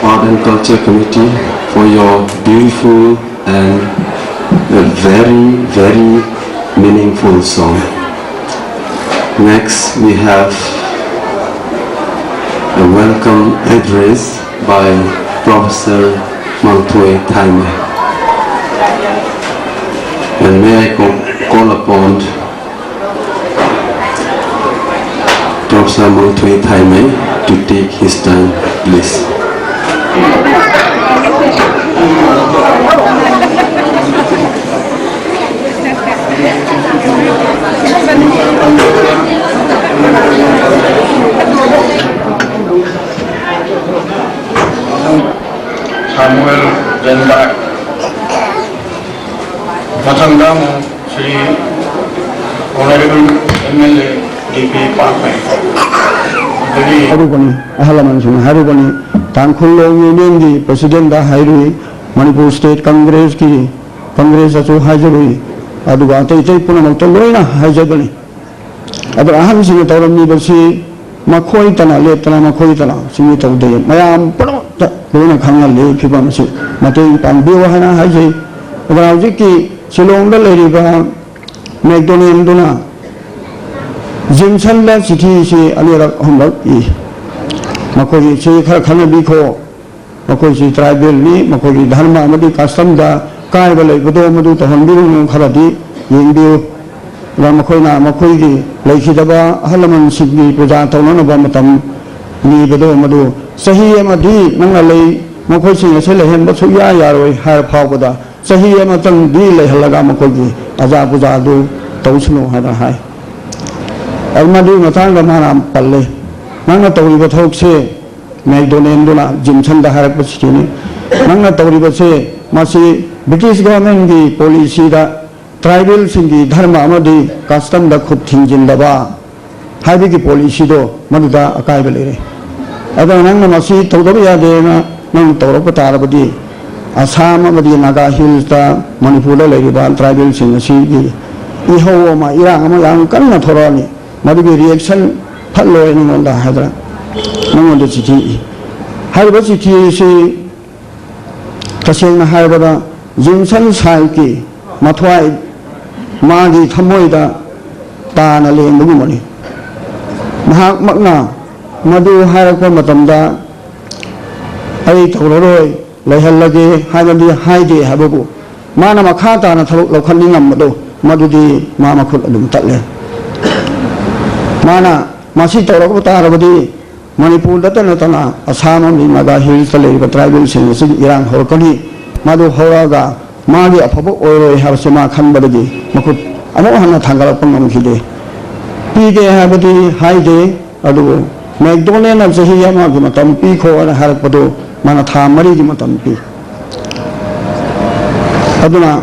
Art and Culture Committee for your beautiful and a very, very meaningful song. Next, we have a welcome address by Professor Mangtui Thaime. And may I call upon Professor Mangtui Thaime to take his turn, please. Samuel Jenda Matangdam Sri Honorable MLA DP Parkman. Harubani Ahalaman Harubani Tankulo Union the President Hairi Manipur State Congress ki Congress aso Hajari Adugate Punamotoloina Hajabani Abraham Sing Tauram Nibasi Makoitana Letana Makoitana Singito Day Mayam Luna Kangal Kibamsi Mate Pambuhana Haji Abrahiki Silong the Lady McDonald Duna Jimson la city si alira hombak I makoi si khana biko makoi si tribal ni makoi dharma amadi custom da kai balai bodo madu to honbiru kharadi yengbiu la makoi na makoi gi leiki daba halaman signi puja tawna ba matam ni bodo madu sahi amadi nanga lei makoi si se lehem ba suya yaroi har phawda sahi amatang di le halaga makoi gi aja puja du tawsno hada hai Almadu Matanga Manam Pale, Nanga Toriba Tokse, Magdonendula, Jimson the Harapachini, Nanga Toriba say, Masi, British government, the police, the tribals in the Dharma Amadi, custom the Kuting in the bar, Habiki Polisido, Maduda Akaibale. Other Nanga Masi, Todobia Dena, Nang Toropatarabadi, Assam Amadi Naga Hills, the Manipula Ladiban, tribals in the sea, Iho, my Iran, Kana Torani. Madhubi reaction Palo and the Hadra. No one the city. Harbour city is Kasina Harbada, Jimson Saiki, Matwai, Magi Tamoida, Tana Lane Mumani. Mahak Magna, Madhu Harakomatamda, Ay Toroi, Lehalagi, Hagadi, Haidi, Hababu, Mana Makata and Lokalinam Madu, Madudi, Mama Kuladum Tatle. Mana Masi Torokota Rabadi, Manipur Datanatana, Assam, Naga Hills, the tribals in Iran, Horkani, Madu Horaga, Magi Apapo, or Harsima Kambadi, Makut, Amohana Tangalapam Hide. Pide Habadi, Haide, Adu, McDonald and Zahiyama, Matam Pico and Harapado, Manata Mari Matampi. Aduna,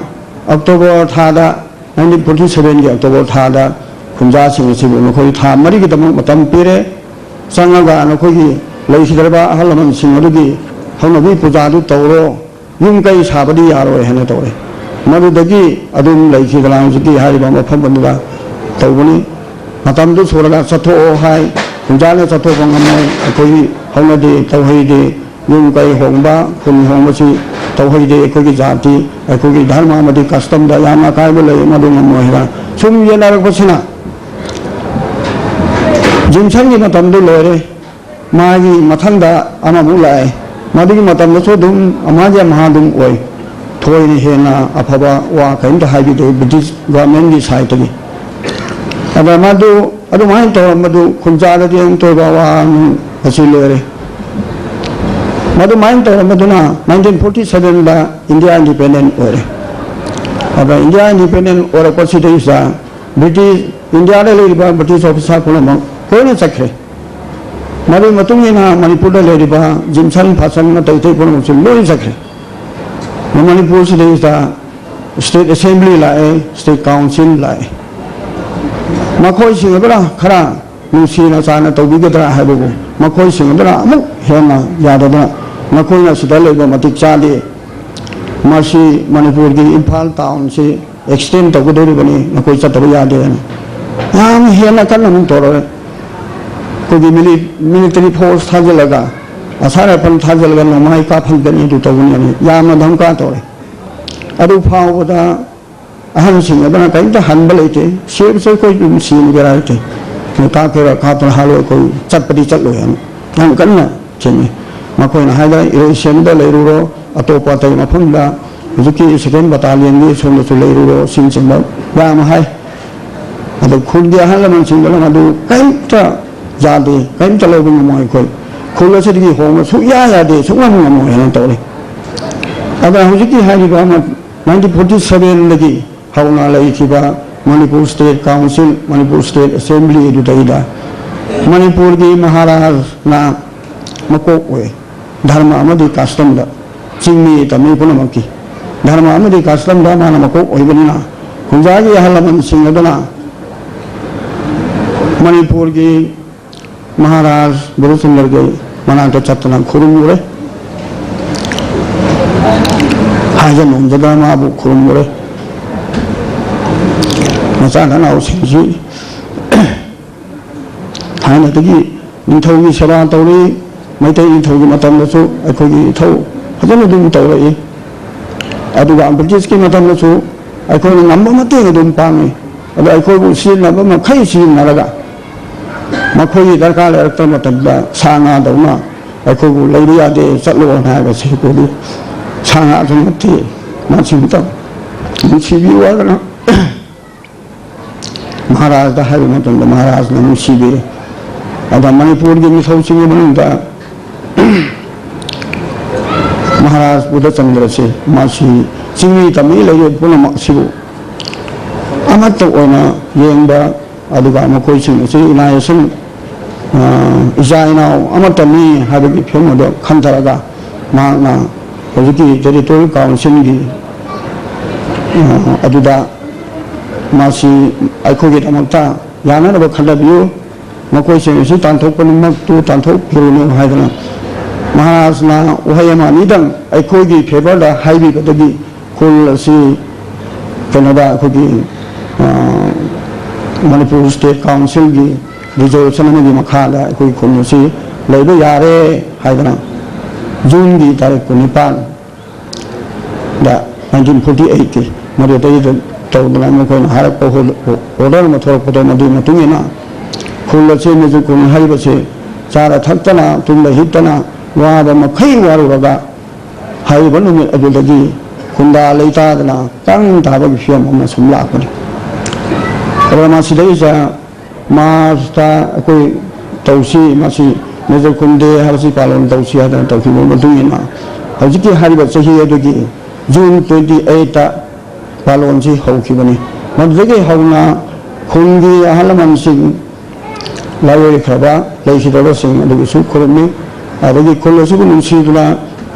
October Tada, 1947, October Tada. Kunja sing si Nokoi Tha Mari Matam Pire, Sangaga Nokogi, Laisidaba, Halaman Singadugi, Honabi Pujadu Toro, Yunkai Sabadi Aro Henatore, Madudagi, Adum Laisidlanski, Haribama Pambanula, Tawani, Matam Suraga Sato High, Kunjana Sato Pangamo, Akoi, Honadi, Tawhidi, Yunkai Homba, Kun Homasi, Tawhidi, Kogi Jati, Akogi Dharma Madi Custom, Dayama Kaibale, Maduma Mohira, Sum Yena Kosina. Jimson की मतम दो लोरे मागी मथंदा अमामुलाए मादी की मतम दो सोदुम अमाजे महादुम ओय थोड़ी नहीं है ना अफवा वा कहीं तो हाइबी दो ब्रिटिश गवर्नमेंट की साइट की अब मादु अदु माइन तो मादु खुंचाद के तो बावान हसीलेरे मादु माइन तो मादु ना 1947 ला इंडिया इंडिपेंडेंट ओरे अब इंडिया इंडिपेंडेंट ओरे कोशिश इसा ब्रिटिश इंडिया ले लिबा ब्रिटिश ऑफिसर को ना कोई सक्रे मरी मतुंगिना मणिपुर लेरिबा जिमसन फासन न तैतै पुन मुसिल लोई सक्रे मणिपुर से देता स्टेट असेंबली लाए स्टेट काउंसिल लाए मखोई सिंगबरा खरा नुसीना साना तौबिगदरा हाबगो मखोई सिंगबरा अमु हेना यादबरा मखोइना सिदा लेबा मतिक चादे मसी मणिपुर की इम्फाल टाउन से एक्सटेंड तौगदोरिबनी मखोई चतबा यादे याम हेना कन्नम तोरो कोई मिलिट्री फोर्स था जो लगा ꯑꯁꯥꯔ ꯐꯟ ꯊꯥꯖꯤꯜꯂꯒ ꯅꯣꯡꯃꯩ ꯀꯥꯞꯍꯟꯒꯅꯤ ꯑꯗꯨ ꯇꯧꯒꯅꯤ ꯑꯅꯤ ꯌꯥꯝꯅ ꯙꯝꯀꯥ ꯇꯧꯔꯦ ꯑꯗꯨ ꯐꯥꯎꯕꯗ ꯑꯍꯟꯁꯤꯡ ꯑꯗꯨꯅ ꯀꯔꯤꯝꯇ ꯍꯟꯕ ꯂꯩꯇꯦ ꯁꯤꯕꯁꯨ ꯑꯩꯈꯣꯏ ꯑꯗꯨꯝ ꯁꯤꯒꯦꯔꯥ ꯂꯩꯇꯦ ꯀꯥꯞꯀꯦꯔꯥ ꯀꯥꯞꯇꯅ ꯍꯥꯜꯂꯣꯏ ꯑꯩꯈꯣꯏ ꯆꯠꯄꯗꯤ ꯆꯠꯂꯣꯏ ꯍꯥꯏꯅ ꯌꯥꯝ ꯀꯟꯅ ꯆꯤꯡꯉꯤ ꯃꯈꯣꯏꯅ ꯍꯥꯏꯗ ꯏꯔꯣꯏꯁꯦꯟꯗ ꯂꯩꯔꯨꯔꯣ ꯑꯇꯣꯞꯄ ꯑꯇꯩ ꯃꯐꯝꯗ ꯍꯧꯖꯤꯛꯀꯤ ꯁꯦꯀꯦꯟ ꯕꯇꯥꯂꯤꯌꯟꯒꯤ ꯁꯣꯝꯗꯁꯨ ꯂꯩꯔꯨꯔꯣ ꯁꯤꯡꯆꯤꯡꯕ ꯌꯥꯝ ꯍꯥꯏ ꯑꯗꯨ ꯈꯨꯜꯒꯤ ꯑꯍꯜ ꯂꯃꯟꯁꯤꯡꯗꯨꯅ ꯃꯗꯨ ꯀꯔꯤꯝꯇ ꯌꯥꯗꯦ ꯀꯔꯤꯝꯇ ꯂꯧꯕ ꯉꯝꯃꯣꯏ ꯑꯩꯈꯣই ꯈꯨꯜ ꯑꯁꯤꯗꯒꯤ ꯍꯣꯡꯕ ꯁꯨꯛꯌꯥ ꯌꯥꯗꯦ ꯁꯨꯛꯉꯝ ꯉꯝꯃꯣꯏ ꯍꯥꯏꯅ ꯇꯧꯔꯤ ꯑꯗꯨꯅ ꯍꯧꯖꯤꯛꯀꯤ ꯍꯥꯏꯔꯤꯕ 1947ꯗꯒꯤ ꯍꯧꯅ ꯂꯩꯈꯤꯕ Manipur state council Manipur state assembly ꯑꯗꯨꯗꯩꯗ ꯃꯅꯤꯄꯨꯔꯒꯤ ꯃꯍꯥꯔꯥꯖꯅ ꯃꯀꯣꯛ ꯑꯣꯏ ꯙꯔꯃ ꯑꯃꯗꯤ ꯀꯥꯁꯇꯝꯗ ꯆꯤꯡꯃꯤ ꯇꯝꯃꯤ ꯄꯨꯝꯅꯃꯛꯀꯤ ꯙꯔꯃ ꯑꯃꯗꯤ ꯀꯥꯁꯇꯝꯗ ꯃꯥꯅ ꯃꯀꯣꯛ ꯑꯣꯏꯕꯅꯤꯅ ꯈꯨꯟꯖꯥꯒꯤ ꯑꯍꯜ ꯂꯃꯟꯁꯤꯡ ꯑꯗꯨꯅ ꯃꯅꯤꯄꯨꯔꯒꯤ ꯃꯍꯥꯔꯥꯖ ꯕꯤꯔꯨꯆꯟꯗ꯭ꯔꯒꯤ ꯃꯅꯥꯛꯇ ꯆꯠꯇꯨꯅ ꯈꯨꯔꯨꯝꯂꯨꯔꯦ ꯍꯥꯏꯖ ꯅꯣꯡꯖꯗ ꯃꯥꯕꯨ ꯈꯨꯔꯨꯝꯂꯨꯔꯦ ꯃꯆꯥ ꯅꯅꯥꯎꯁꯤꯡꯁꯤ ꯊꯥꯏꯅꯗꯒꯤ ꯅꯤꯡꯊꯧꯒꯤ ꯁꯦꯕꯥ ꯇꯧꯔꯤ ꯃꯩꯇꯩ ꯅꯤꯡꯊꯧꯒꯤ ꯃꯇꯝꯗꯁꯨ ꯑꯩꯈꯣꯏꯒꯤ ꯏꯊꯧ ꯐꯖꯅ ꯑꯗꯨꯝ ꯇꯧꯔꯛꯏ ꯑꯗꯨꯒ ꯕ꯭ꯔꯤꯇꯤꯁꯀꯤ ꯃꯇꯝꯗꯁꯨ ꯑꯩꯈꯣꯏꯅ ꯉꯝꯕ ꯃꯇꯦꯡ ꯑꯗꯨꯝ ꯄꯥꯡꯉꯤ ꯑꯗꯣ ꯑꯩꯈꯣꯏꯕꯨ ꯁꯤꯖꯤꯟꯅꯕ ꯃꯈꯩ ꯁꯤꯖꯤꯟꯅꯔꯒ ꯃꯈꯣꯏꯒꯤ ꯗꯔꯀꯥꯔ ꯂꯩꯔꯛꯇꯕ ꯃꯇꯝꯗ ꯁꯥ ꯉꯥꯗꯧꯅ ꯑꯩꯈꯣꯏꯕꯨ ꯂꯩꯕ ꯌꯥꯗꯦ ꯆꯠꯂꯣꯅ ꯍꯥꯏꯕꯁꯤ ꯑꯩꯈꯣꯏꯗꯤ ꯁꯥ ꯉꯥꯁꯨ ꯅꯠꯇꯦ ꯃꯁꯤꯃꯇ ꯅꯨꯡꯁꯤꯕꯤꯌꯨ ꯍꯥꯏꯗꯅ ꯃꯍꯥꯔꯥꯖꯗ ꯍꯥꯏꯕ ꯃꯇꯝꯗ ꯃꯍꯥꯔꯥꯖꯅ ꯅꯨꯡꯁꯤꯕꯤꯔꯦ ꯑꯗ ꯃꯅꯤꯄꯨꯔꯒꯤ ꯅꯤꯡꯊꯧꯁꯤꯡꯒꯤ ꯃꯅꯨꯡꯗ ꯃꯍꯥꯔꯥꯖ ꯕꯨꯙꯆꯟꯗ꯭ꯔꯁꯤ ꯃꯥꯁꯤ ꯆꯤꯡꯃꯤ ꯇꯝꯃꯤ ꯂꯩꯔꯤꯕ ꯄꯨꯝꯅꯃꯛ ꯑꯁꯤꯕꯨ ꯑꯃꯠꯇ ꯑꯣꯏꯅ ꯌꯦꯡꯕ ꯑꯗꯨꯒ ꯃꯈꯣꯏꯁꯤꯡ ꯑꯁꯤ ꯏꯅꯥ ꯏꯆꯥ ꯏꯅꯥꯎ ꯑꯃꯠꯇꯅꯤ ꯍꯥꯏꯕꯒꯤ ꯐꯤꯕꯝ ꯑꯗꯨ ꯈꯟꯊꯔꯒ ꯃꯍꯥꯛꯅ ꯍꯧꯖꯤꯛꯀꯤ ꯇꯦꯔꯤꯇꯣꯔꯤꯌꯦꯜ ꯀꯥꯎꯟꯁꯤꯜꯒꯤ ꯑꯗꯨꯗ ꯃꯥꯁꯤ ꯑꯩꯈꯣꯏꯒꯤꯗꯃꯛꯇ ꯌꯥꯅꯅꯕ ꯈꯟꯅꯕꯤꯌꯨ ꯃꯈꯣꯏꯁꯤꯡ ꯑꯁꯤ ꯇꯥꯟꯊꯣꯛꯄꯃꯛꯇꯨ ꯇꯥꯟꯊꯣꯛꯄꯤꯔꯨꯅꯨ ꯍꯥꯏꯗꯅ ꯃꯍꯥꯔꯥꯖꯅ ꯋꯥꯍꯩ ꯑꯃ ꯑꯅꯤꯗꯪ ꯑꯩꯈꯣꯏꯒꯤ ꯐꯦꯚꯔꯗ ꯍꯥꯏꯕꯤꯕꯗꯒꯤ ꯈꯨꯜ ꯑꯁꯤ ꯀꯩꯅꯣꯗ ꯑꯩꯈꯣꯏꯒꯤ ꯃꯅꯤꯄꯨꯔ ꯁ꯭ꯇꯦꯠ ꯀꯥꯎꯟꯁꯤꯜꯒꯤ ꯔꯤꯖꯣꯂꯨꯁꯟ ꯑꯃꯒꯤ ꯃꯈꯥꯗ ꯑꯩꯈꯣꯏ ꯈꯨꯜ ꯑꯁꯤ ꯂꯩꯕ ꯌꯥꯔꯦ ꯍꯥꯏꯗꯅ ꯖꯨꯟꯒꯤ ꯇꯥꯔꯤꯛ 19ꯗ 1948ꯀꯤ ꯃꯗꯨꯗꯩꯗ ꯇꯧꯗꯅ ꯃꯈꯣꯏꯅ ꯍꯥꯏꯔꯛꯄ ꯑꯣꯔꯗꯔ ꯑꯃ ꯊꯣꯛꯂꯛꯄꯗꯣ ꯃꯗꯨꯒꯤ ꯃꯇꯨꯡ ꯏꯟꯅ ꯈꯨꯜ ꯑꯁꯤ ꯃꯤꯖꯨ ꯈꯨꯜ ꯍꯥꯏꯕꯁꯤ ꯆꯥꯔ ꯊꯛꯇꯅ ꯇꯨꯝꯕ ꯍꯤꯞꯇꯅ ꯋꯥꯕ ꯃꯈꯩ ꯋꯥꯔꯨꯔꯒ ꯍꯥꯏꯔꯤꯕ ꯅꯨꯃꯤꯠ ꯑꯗꯨꯗꯒꯤ ꯈꯨꯟꯗꯥ ꯂꯩꯇꯥꯗꯅ ꯇꯪ ꯇꯥꯕꯒꯤ ꯐꯤꯕꯝ ꯑꯃ ꯁꯨꯝ ꯂꯥꯛꯄꯅꯤ ꯑꯗꯨꯒ ꯃꯁꯤꯗꯩꯁꯤꯗ ꯃꯥꯔꯆꯇ ꯑꯩꯈꯣꯏ ꯇꯧꯁꯤ ꯃꯁꯤ ꯃꯦꯖꯔ ꯈꯨꯟꯗꯦ ꯍꯥꯏꯕꯁꯤ ꯄꯥꯂꯣꯟ ꯇꯧꯁꯤ ꯍꯥꯏꯗꯅ ꯇꯧꯈꯤꯕ ꯃꯇꯨꯡ ꯏꯟꯅ ꯍꯧꯖꯤꯛꯀꯤ ꯍꯥꯏꯔꯤꯕ ꯆꯍꯤ ꯑꯗꯨꯒꯤ ꯖꯨꯟ 28ꯇ ꯄꯥꯂꯣꯟꯁꯤ ꯍꯧꯈꯤꯕꯅꯤ ꯃꯗꯨꯗꯒꯤ ꯍꯧꯅ ꯈꯨꯟꯒꯤ ꯑꯍꯜ ꯂꯃꯟꯁꯤꯡ ꯂꯥꯏꯑꯣꯏꯈ꯭ꯔꯕ ꯂꯩꯈꯤꯗꯕꯁꯤꯡ ꯑꯗꯨꯒꯤꯁꯨ ꯈꯨꯔꯨꯝꯃꯤ ꯑꯗꯒꯤ ꯈꯨꯜ ꯑꯁꯤꯕꯨ ꯅꯨꯡꯁꯤꯗꯨꯅ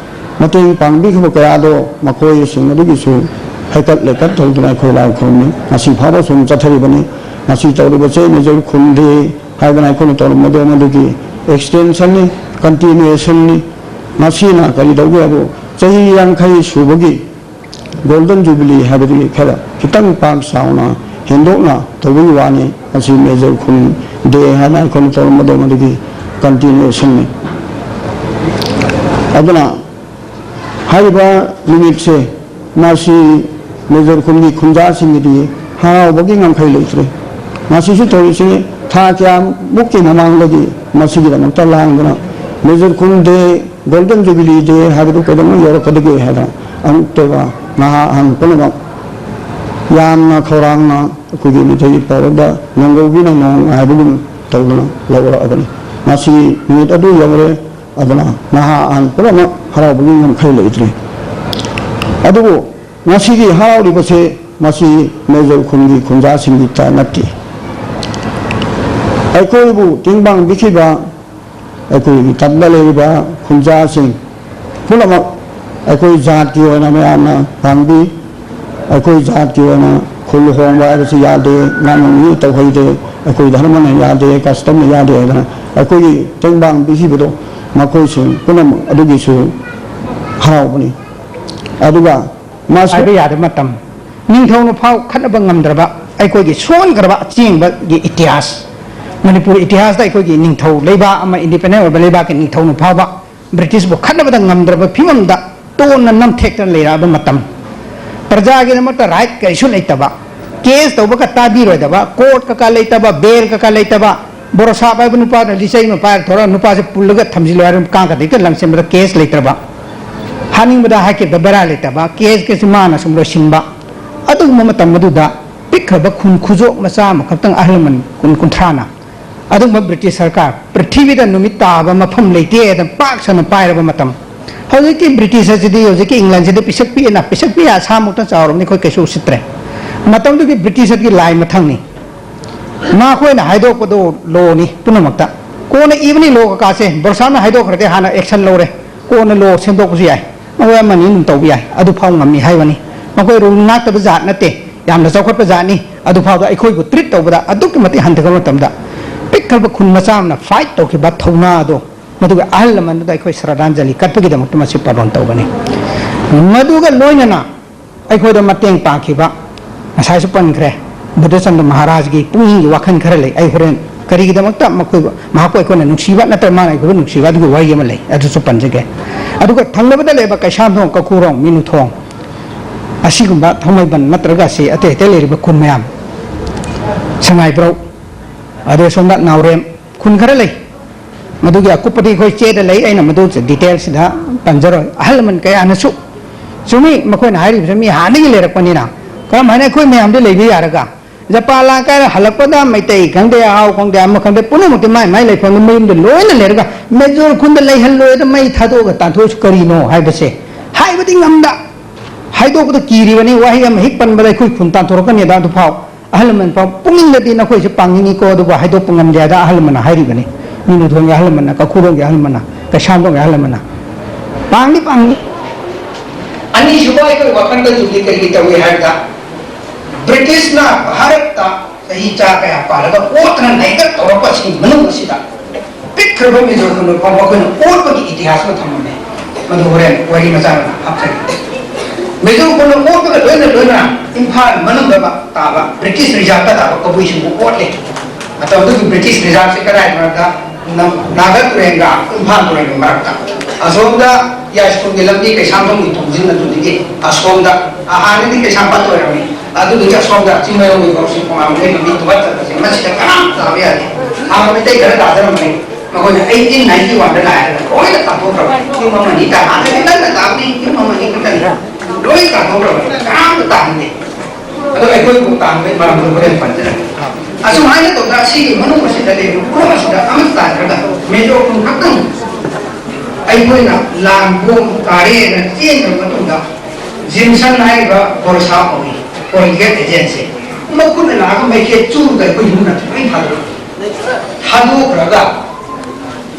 ꯃꯇꯦꯡ ꯄꯥꯡꯕꯤꯈꯤꯕ ꯀꯌꯥꯗꯣ ꯃꯈꯣꯏꯁꯤꯡ ꯑꯗꯨꯒꯤꯁꯨ ꯍꯩꯀꯠ ꯂꯩꯀꯠ ꯇꯧꯗꯨꯅ ꯑꯩꯈꯣꯏ ꯂꯥꯏ ꯈꯨꯔꯨꯝꯃꯤ ꯉꯁꯤ ꯐꯥꯎꯕ ꯁꯨꯝ ꯆꯠꯊꯔꯤꯕꯅꯤ ꯉꯁꯤ ꯇꯧꯔꯤꯕꯁꯦ ꯃꯦꯖꯔ ꯈꯨꯟꯗꯦ ꯍꯥꯏꯗꯅ ꯑꯩꯈꯣꯏꯅ ꯇꯧꯔꯝꯕꯗꯣ ꯃꯗꯨꯒꯤ ꯑꯦꯛꯁꯇꯦꯟꯁꯟꯅꯤ ꯀꯟꯇꯤꯅꯨꯌꯦꯁꯟꯅꯤ ꯃꯁꯤꯅ ꯀꯔꯤ ꯇꯧꯒꯦꯕꯨ ꯆꯍꯤ 50 ꯁꯨꯕꯒꯤ ꯒꯣꯜꯗꯟ ꯖꯨꯕꯤꯂꯤ ꯍꯥꯏꯕꯗꯨꯒꯤ ꯈꯔ ꯈꯤꯇꯪ ꯄꯥꯛ ꯆꯥꯎꯅ ꯍꯦꯟꯗꯣꯛꯅ ꯇꯧꯕꯒꯤ ꯋꯥꯅꯤ ꯃꯁꯤ ꯃꯦꯖꯔ ꯈꯨꯟꯗꯦ ꯍꯥꯏꯅ ꯑꯩꯈꯣꯏꯅ ꯇꯧꯔꯝꯕꯗꯣ ꯃꯗꯨꯒꯤ ꯀꯟꯇꯤꯅꯨꯌꯦꯁꯟꯅꯤ ꯑꯗꯨꯅ ꯍꯥꯏꯔꯤꯕ ꯅꯨꯃꯤꯠꯁꯦ ꯃꯁꯤ ꯃꯦꯖꯔ ꯈꯨꯟꯒꯤ ꯈꯨꯟꯖꯥꯁꯤꯡꯒꯤꯗꯤ ꯍꯔꯥꯎꯕꯒꯤ ꯉꯝꯈꯩ ꯂꯩꯇ꯭ꯔꯦ ꯃꯁꯤꯁꯨ ꯇꯧꯔꯤꯁꯤ ꯊꯥ ꯀꯌꯥꯃꯨꯛꯀꯤ ꯃꯃꯥꯡꯗꯒꯤ ꯃꯁꯤꯒꯤꯗꯃꯛꯇ ꯂꯥꯡꯗꯨꯅ ꯃꯦꯖꯔ ꯈꯨꯟꯗꯦ ꯒꯣꯜꯗꯟ ꯖꯨꯕꯤꯂꯤ ꯗꯦ ꯍꯥꯏꯕꯗꯨ ꯀꯩꯗꯧꯉꯩ ꯌꯧꯔꯛꯀꯗꯒꯦ ꯍꯥꯏꯗꯅ ꯑꯃꯨꯛꯇꯒ ꯅꯍꯥ ꯑꯍꯟ ꯄꯨꯝꯅꯃꯛ ꯌꯥꯝꯅ ꯈꯧꯔꯥꯡꯅ ꯑꯩꯈꯣꯏꯒꯤ ꯃꯤꯇꯩꯒꯤ ꯄꯥꯎꯔꯧꯗ ꯅꯣꯡꯒꯧꯕꯤꯅ ꯅꯣꯡ ꯍꯥꯏꯕꯒꯨꯝ ꯇꯧꯗꯨꯅ ꯂꯧꯔꯛꯑꯕꯅꯤ ꯉꯁꯤ ꯅꯨꯃꯤꯠ ꯑꯗꯨ ꯌꯧꯔꯦ ꯑꯗꯨꯅ ꯅꯍꯥ ꯑꯍꯟ ꯄꯨꯝꯅꯃꯛ ꯍꯔꯥꯎꯕꯒꯤ ꯉꯝꯈꯩ ꯂꯩꯇ꯭ꯔꯦ ꯑꯗꯨꯕꯨ ꯉꯁꯤꯒꯤ ꯍꯔꯥꯎꯔꯤꯕꯁꯦ ꯃꯁꯤ ꯃꯦꯖꯔ ꯈꯨꯟꯒꯤ ꯈꯨꯟꯖꯥꯁꯤꯡꯒꯤꯇ ꯅꯠꯇꯦ ꯑꯩꯈꯣꯏꯕꯨ ꯇꯦꯡꯕꯥꯡꯕꯤꯈꯤꯕ ꯑꯩꯈꯣꯏꯒꯤ ꯇꯝꯗ ꯂꯩꯔꯤꯕ ꯈꯨꯟꯖꯥꯁꯤꯡ ꯄꯨꯝꯅꯃꯛ ꯑꯩꯈꯣꯏ ꯖꯥꯠꯀꯤ ꯑꯣꯏꯅ ꯃꯌꯥꯝꯅ ꯄꯥꯡꯕꯤ ꯑꯩꯈꯣꯏ ꯖꯥꯠꯀꯤ ꯑꯣꯏꯅ ꯈꯨꯜ ꯍꯣꯡꯕ ꯍꯥꯏꯕꯁꯤ ꯌꯥꯗꯦ ꯉꯥꯡꯅ ꯇꯧꯍꯩꯗꯦ ꯑꯩꯈꯣꯏ ꯙꯔꯃꯅ ꯌꯥꯗꯦ ꯀꯁꯇꯝꯅ ꯌꯥꯗꯦ ꯍꯥꯏꯗꯅ ꯑꯩꯈꯣꯏꯒꯤ ꯇꯦꯡꯕꯥꯡꯕꯤꯈꯤꯕꯗꯣ ꯃꯈꯣꯏꯁꯤꯡ ꯄꯨꯝꯅꯃꯛ ꯑꯗꯨꯒꯤꯁꯨ ꯍꯔꯥꯎꯕꯅꯤ ꯑꯗꯨꯒ ꯃꯥꯁꯨ ꯍꯥꯏꯕ ꯌꯥꯗꯕ ꯃꯇꯝ ꯅꯤꯡꯊꯧꯅ ꯐꯥꯎ ꯈꯠꯅꯕ ꯉꯝꯗ꯭ꯔꯕ ꯑꯩꯈꯣꯏꯒꯤ ꯁꯣꯟꯈ꯭ꯔꯕ ꯑꯆꯦꯡꯕꯒꯤ ꯏꯇꯤꯍꯥꯁ ꯃꯅꯤꯄꯨꯔ ꯏꯇꯤꯍꯥꯁꯇ ꯑꯩꯈꯣꯏꯒꯤ ꯅꯤꯡꯊꯧ ꯂꯩꯕꯥꯛ ꯑꯃ ꯏꯟꯗꯤꯄꯦꯟꯗꯦꯟ ꯑꯣꯏꯕ ꯂꯩꯕꯥꯛꯀꯤ ꯅꯤꯡꯊꯧꯅ ꯐꯥꯎꯕ British bu khana bada ngamdra phimam da ton nam thek tan leira ba matam praja gi namata right kai su leitaba case to ba ka tabi roi da ba court ka leitaba bail ka leitaba borosa ba nu pa li sai ma pa thora nu pa se pulaga thamji lo arum ka de ka langse ma case leitaba haning bada ha ke da bara leitaba case ke simana sumro simba adu matam madu da pikhaba khun khujo macha ma khatang ahlman kun thana adu ma British sarkar prithvi da numit ta ba mafam leite da pak sana pai ba matam hauji ki British ha jidi hauji ki England jidi pisak pi asa muk ta chawrom ni khoi kesu sitre matam du ki British ki lai mathang ni ma khoi na haidok ko do lo ni punamakta ko na even lo ka se borsa na haidok khade hana action lo re ko na lo sendok ku yai ma wa mani num to bi ai adu phau ngam mi hai wani ma khoi ru na ta ba jat na te yam na chawkhat pa jat ni adu phau da ai khoi ku treat to ba adu ki mati han ta matam da pikhal ba khun macham na fight to ki ba thona do madu ga ahal man da khoi sradanjali kat gi da mak ma sip paron to bani madu ga loina na ai khoi da mateng pa ki ba asai su pan khre Buddhism Maharaj gi pung wakhan khare le ai horen kari gi da mak ta makoi ma ko ko na nuksiba na ta ma ai ko nuksiba du wai yam le adu su pan jege adu ga thang ba da le ba ka sham thong ka khurong minu thong asi gumba thomai ban natraga se ate te le ba kun mayam sangai bro ade somda naurem kun khare le madu gi akupati khoi che da le ai na madu details da panjaro ahal man kaya na su sumi makoi na hari mi hani gi le rak pani na ka mane khoi mayam de le bi yaraga japala ka halakpada mai tai khangde hau khangde am khangde punu muti mai le phang mai de loina le raga major khund le hal lo da mai thado ga ta tho kari no hai base hai bati ngamda hai do ko kiri bani wahi am hik pan ba khoi khun ta thor ka ne da du phau ahal man pa punging de na khoi se pangi ko do ba hai do pungam ja da ahal man hai ri bani ni no thong ahal man ka khurong ahal man ka sham do ahal man pangi ani shubai ko wakan da juli kari ta we hai da British na Bharat ta sahi cha kaya palaga otra nai ka tor pa chi manu sida pikhra me jo no pa ko no or pa ki itihas ma tham me madu horen wari ma cha na apsa me jo ko no or pa loina imphal manu ba ta ba British reserve ta ba ko bui shu ko le ataw du British reserve se karai ma da nagat renga imphal to renga marakta asomda ya skol gelam ni ke samthong ni thongjin na du ni asomda ahani ni ke sampat to rami adu du ja somda chimay ong ko si pamam le ni to bat ta se ma si ta kam ta ya ni ha ma te gar da da ma ma ko 1891 da la ko ita ta to ra ki ma ma ni ta ha ne ta ta ni ki ma ma ni ta ni loi ka to ra kam ta ni adu ai ko ku ta me ma ma ko den pan ja asu ha ne to da si manu ma si da le ko ma si da am ta ra da me jo ku ka tang ai ko na lam ko ka re na chen ma to da Jimson hai ba borsa oi or get agency ma kun la ga mai ke chu da ko yu na mai hadu raga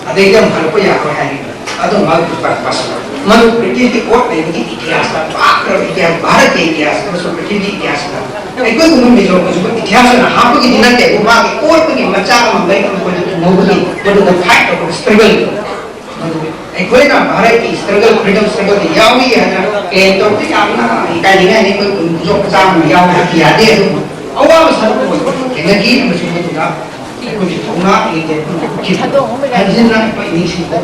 ade gam hal ko ya ko hai adu ma ku pas manu priti ki court ne ki इतिहास का आकर इतिहास भारत के इतिहास का सो priti की इतिहास का ai ko mun me jo ko इतिहास ना हा को की दिना के उमा के court की मचा का mai को mo को the fight of struggle ai ko na Bharat की struggle freedom struggle yawi है ना ke to ki amna kai ni ne ko jo ka sam yaw ha ki ade so awa sa ko ke ne ki me so ko da ko ki thona ki ke ki ha jin na pa ni si ko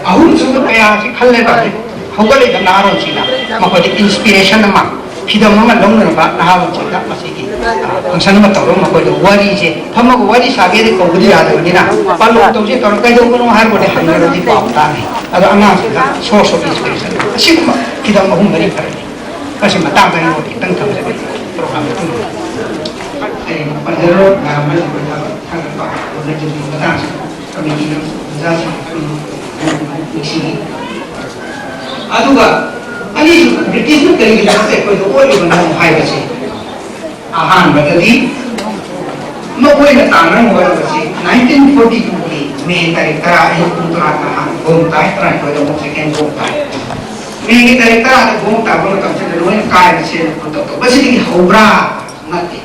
ahun so ko ya si khalle ba hogale da na ro chi na ma ko inspiration ma phidam ma long na ba na ha chi da ma si ki function ma to ma ko do wari je phama ko wari sa ge de ko budi ya de ni na pa lo to je to kai do ko no har ko de han ro di pa ta ni ado ana sa source of inspiration si ma phidam ma hum bari kar ni kasi ma ta ba ni ko tang tham se program tu ai pa de ro na ma ko ta ka ba ko ne ji ma ta sa ko ni za sa ni si aduga ani British nu kari gi se ko do oi ba na hai ba se ahan ba di no ko na ta na mo ba se 1942 ki me tarik tara ai ku tra ta ha gom tai tra ko do mo se ken gom tai me gi tarik tara ta gom ta ba ta se do ne kai se ko to ba se gi hobra na ti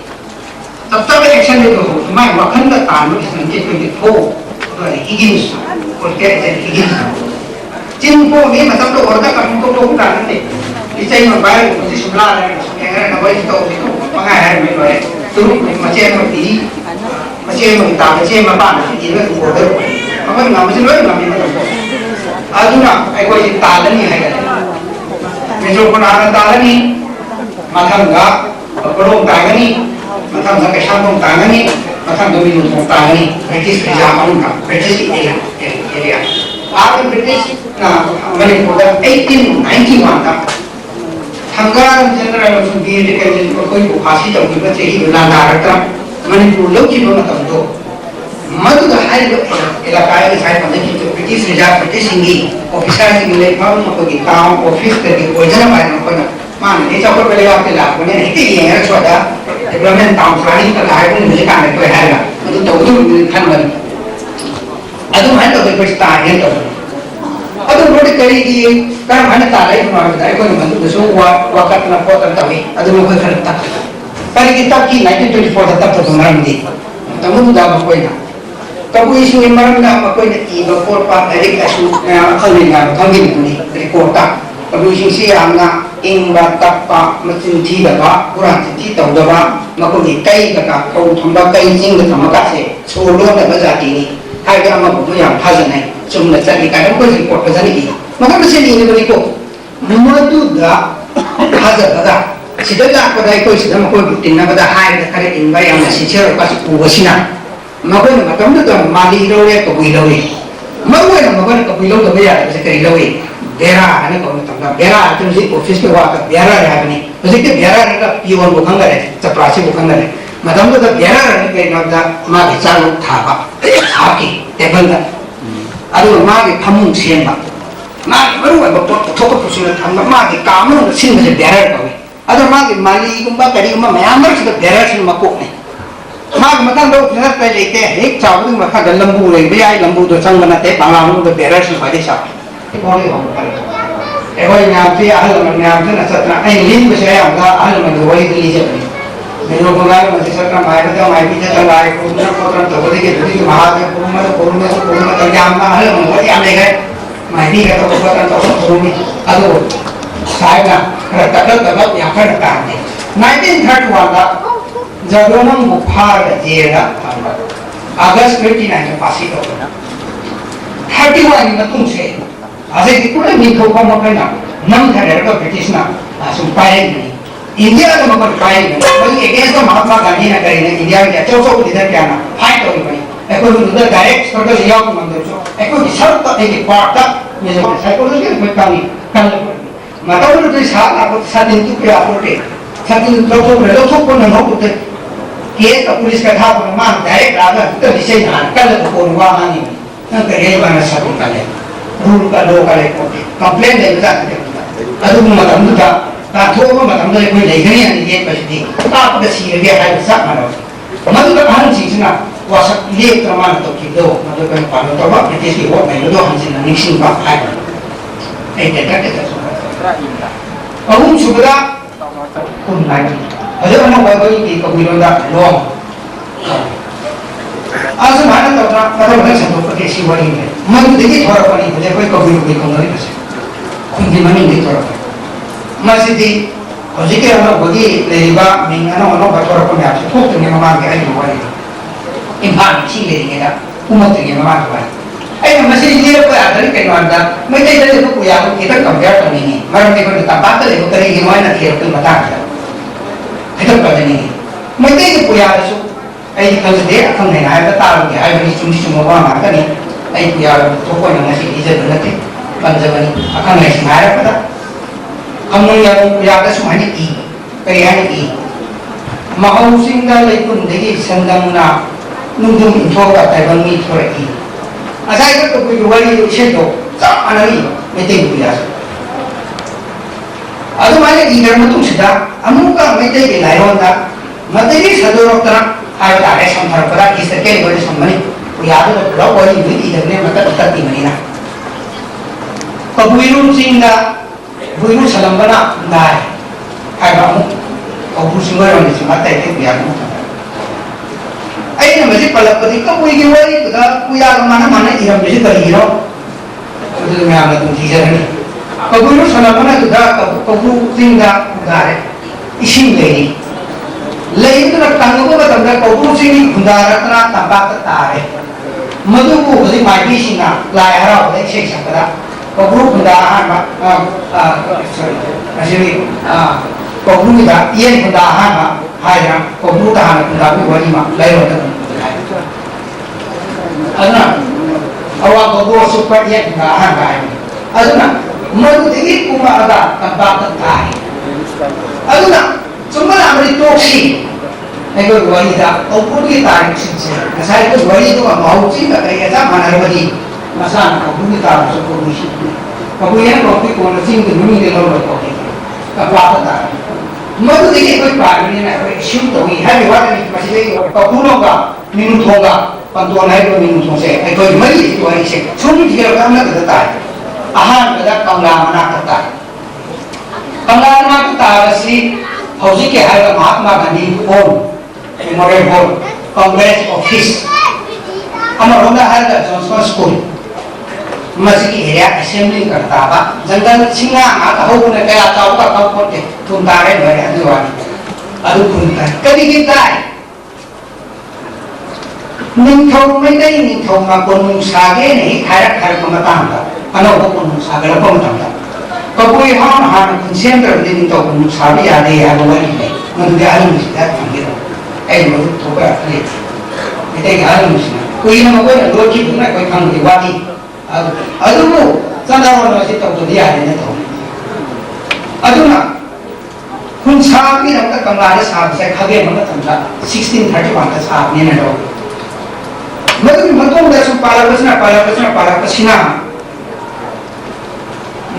tab tab action le ko ma wa khan da ta no se ke ko gi tho to Higgins ko ke je Higgins Jin ko me matam to orda ka ko to ta ne isai ma bai ko si subla ne ngara na bai to pa ga har me lore tu ma che ma ti ma che ma ta ma che ma ba ni ni ko do ꯑꯩꯈꯣꯏ ꯉꯝꯕꯁꯤ ꯂꯣꯏ ꯉꯝꯃꯤ ꯑꯗꯨꯅ ꯑꯩꯈꯣꯏꯁꯤ ꯇꯥꯜꯂꯅꯤ ꯍꯥꯏꯒꯅꯤ ꯃꯦꯖꯣꯔꯄꯅꯥꯅ ꯇꯥꯜꯂꯅꯤ ꯃꯊꯪꯗ ꯀꯣꯂꯣꯝ ꯇꯥꯒꯅꯤ ꯃꯊꯪꯗ ꯀꯩꯁꯥꯝꯊꯣꯡ ꯇꯥꯒꯅꯤ ꯃꯊꯪꯗ ꯃꯤꯅꯨꯊꯣꯡ ꯇꯥꯒꯅꯤ ꯕ꯭ꯔꯤꯇꯤꯁ ꯔꯤꯖꯥ ꯃꯅꯨꯡꯗ ꯕ꯭ꯔꯤꯇꯤꯁ ꯑꯦꯔꯤꯌꯥ आगे ब्रिटिश मणिपुर 1891 थंगारम जनरल बीर कोई फांसी तौर चही लांदारता मणिपुर लौकिबो मतमदो मधुद हाइबो इलाकाय साइ पनकी ब्रिटिश रिजर्व ब्रिटिश सिंगी ऑफिसर सिंगी लेफाम मकोगी टाउन ऑफिस के ओजना पाइन मकोना मान ने चौक पे लगा के लापने हिते ये छोटा डेवलपमेंट टाउन प्लानिंग का हाइबो मुझे काम है तो हैगा मधु तौदु खनबन ಅದು ಮಾಡಿದ ಪಕ್ಷ ಏನು ಅದು ನೋಡಿ ಕೈಗೆ ಕಾರಣ ಮಾಡ್ತಾ ಲೈಫ್ ಮಾಡಿದ್ರೆ ಐಕೊಂಡು ಬಂದು ಸೋ ವಾಕತ್ನ ಪೋತಂತವಿ ಅದು ಹೋಗಿ ಕರೆಕ್ಟ್ ಕರೆಗೆ ತಕ್ಕಿ 1924 ತಪ್ಪು ಮರಂದಿ ತಮುದು ದಾಬ ಕೊಯ್ನ ತಬು ಇಶು ಮರಂದ ಮಕೊಯ್ನ ಈ ಬಕೋರ್ ಪಾ ಎರಿಕ್ ಅಶು ಖಲಿನ ಖಂಗಿನಿ ರಿಪೋರ್ಟ್ ತಬು ಇಶಿ ಯಾಮ್ನ ಇಂಬ ತಪ್ಪ ಮಚಿನ್ ಥೀದವ ಕುರಾನ್ ಥಿ ತೌದವ ಮಕೊಗಿ ಕೈಗ ಕೌ ಥಂಬ ಕೈ ಜಿಂಗ ಥಮಕಸೆ ಸೋಲೋನ ಬಜಾತಿನಿ हाइगा मा बुबु याम फाजनाय चुमना चलि काने को रिपोर्ट फजनि इ मगर मसे नि बनि को ममदु दा हाजा दा सिदा दा को दाइ को सिदा मको बिटिन ना बदा हाइ दा करे इन बा याम सिचर पास पुवसिना मको न मतम द माली रोए को बुइ रोए मरुए न मको न को बुइ लो द बया से करि रोए बेरा हने को न तंगा बेरा तुम से ऑफिस के वा का बेरा रे हने मसे के बेरा रे का पीओन को खंगरे चपरासी को खंगरे मतमदु द बेरा रे के न दा मा के चालू थाबा हाकी टेबल अदु मागे फमुंग सेंबा मागे मरु अबा थोक पुसुना थंबा मागे कामनु सिनबे बेरा कवे अदु मागे माली गुंबा करी गुंबा मयामर से बेरा सिन मको ने मागे मतन दो फिर पे लेते एक चावु मखा गलंबू ले बे आई लंबू दो संग बनते बांगामु दो बेरा सिन बादे सा बोले हो करे एवई नाम से आहल मन नाम से नसतना आई लिंग बसे आगा आहल मन वही दिली जे मेरे को गाय में सरकार मायने तो मायने से चला है कोना कोना तो बोले कि धुरी महादेव कोना तो जाम ना है वो जाम ले गए मायने का तो कोना तो भूमि अदो साइना तक या कर का है 1931 दा जगोनम गुफार जेरा अगस्त 29 में फांसी हो 31 में तुम से आजे की पूरा निखो को मकना नम धरे का ब्रिटिश ना सुपाए नहीं इंडिया का मगर फाइल वही अगेंस्ट महात्मा गांधी ने करी ने इंडिया के चौसो को इधर क्या ना फाइट हो गई एको उधर डायरेक्ट स्ट्रगल लिया को मंदिर जो एको सब तो एक पार्ट था ये जो साइकोलॉजी में काम कर मतलब तो साथ आप साथ दिन के आपोटे साथ दिन लोग को न हो तो केस का पुलिस का था मान डायरेक्ट आगा तो विषय ना कल को हुआ नहीं ना करे वाला सब का ले रूल का लो का ले कंप्लेंट दे जाते अदु मतलब था ताथोबा मतमदा कोई लेगनी अनि ये पछदी तापद सीरगे हाय सब मानो मधुद हन सिंसना वास ले प्रमाण तो किदो मधुद kan पालो तो बा ब्रिटिश की वो मैं दो हंसिन निक्सिन बा हाय ए ते अहुम सुबदा कुन नाय अजे अन बाय की कबिरोदा लो आज मानन तो मतलब मैं सब को केसी वरी में मधुद देखि थोड़ा पनि भले कोई कबिरो की कंगरी बसे कुन की मनी नहीं थोड़ा मस्जिदी हजिके अनो बगी लेबा मिंगनो अनो बतोर को म्याच थोक ने ममा के आई वरी इम्फाल ची लेंगेदा उमत के ममा के आई मस्जिद ले को आदर के नंदा मैं ते ले को या को किता कंपेयर करनी है मरम ते को तबा के ले को करे के नोय ना थे तो बता है तो कर नहीं मैं ते को या सु आई कल दे अखन नहीं है बता के आई बनी सुन सुन ममा मा का नहीं आई या तो को ना मस्जिद इज्जत नते पंजवनी अखन नहीं मारा पता अमुन या का सुमानी की करियानी की महाउसिंग दा लेकुन देगी संगमना नुदुम इंथोका ताइबंगी थोरे की असाई को कोई वरी छे तो अनरी मेते बुया अदु माने ई धर्म तुम सिदा अमुका मेते के लायोंदा मतेरी सदोरक्तरा आय तारे संभरपरा किस के बड़े सम्मनी याद तो ब्लॉ वरी विधि धरने मत तत्ती मनीना कबुइरुन सिंगा बुइरु सलंबना नाय हाइबा कबु सिंगर ने सिमाते के बिया मु आई ने मजे पलपति कबुइ के वरी दा पुया माने माने इरम जे करी हिरो तो मैं आना तुम टीचर ने कबुइरु सलंबना दा कबु सिंगा गारे इशिंग लेनी लेइन तो कंगो का तंगा कबु सिंगी खुदारतना तंबा तारे मधुबू हजिक माइबी सिंगा लाय हराव दे सेक सकदा कबरू खुंदा हान सॉरी असिबी कबरू दा येन खुंदा हान हायरा कबरू ता हान खुंदा बि वरी मा लायो दा अदना अवा कबरू सुपर येन खुंदा हान गाय अदना मधु दिगी कुमा अदा तंबा ताय अदना चुम्बला अमरी टोक्सी एगो वरी दा कबरू की तारीख सिंसे नसाई को वरी तो माउची का कई ऐसा माना वरी मसान कबरू की तारीख से कबरू सी कबरू ये रोटी को न सिंग नुनी दे लो को का बात ता मधु दिगी कोई पागल नहीं कोई शुम तो ही है विवाद नहीं मसले कबरू का मीनू थोगा पंतो नहीं तो मीनू थोसे ए कोई मरी तो वरी से सुन जी का काम न करता है आहार कदा कमला मना करता है कमला मना को तारसी हौजी के हाल Mahatma Gandhi home memorial hall Congress office अमरोंदा हाल जॉनसन स्कूल मस्जिद एरिया असेंबली करता बा जंगल सिंगा आ हो ने कया चाव का कब कोटे तुम तारे भरे अदुवानी अदु कुंता कदी गिताय निंथौ में दे निंथौ मा कोनु सागे नहीं खारक खारक मतांग का अनो को कोनु सागे लो मतांग कबुई हान हान सेंटर निंथौ कोनु साबी आदे या वरी ने मदुदे आलम सिदा फंगिरो ai mà thuộc về liệt thì đây là luôn quy nó có đôi khi cũng lại coi thằng thì qua đi ở đâu ra đâu nó sẽ tổng đi ai để tổng ở đâu nàoคุณชาพี่เราก็กำลังได้สามใช้ข้าวเย็นมันก็ทำได้1631ก็สามนี่นะเราเมื่อมันต้องได้สุปาราปัสนา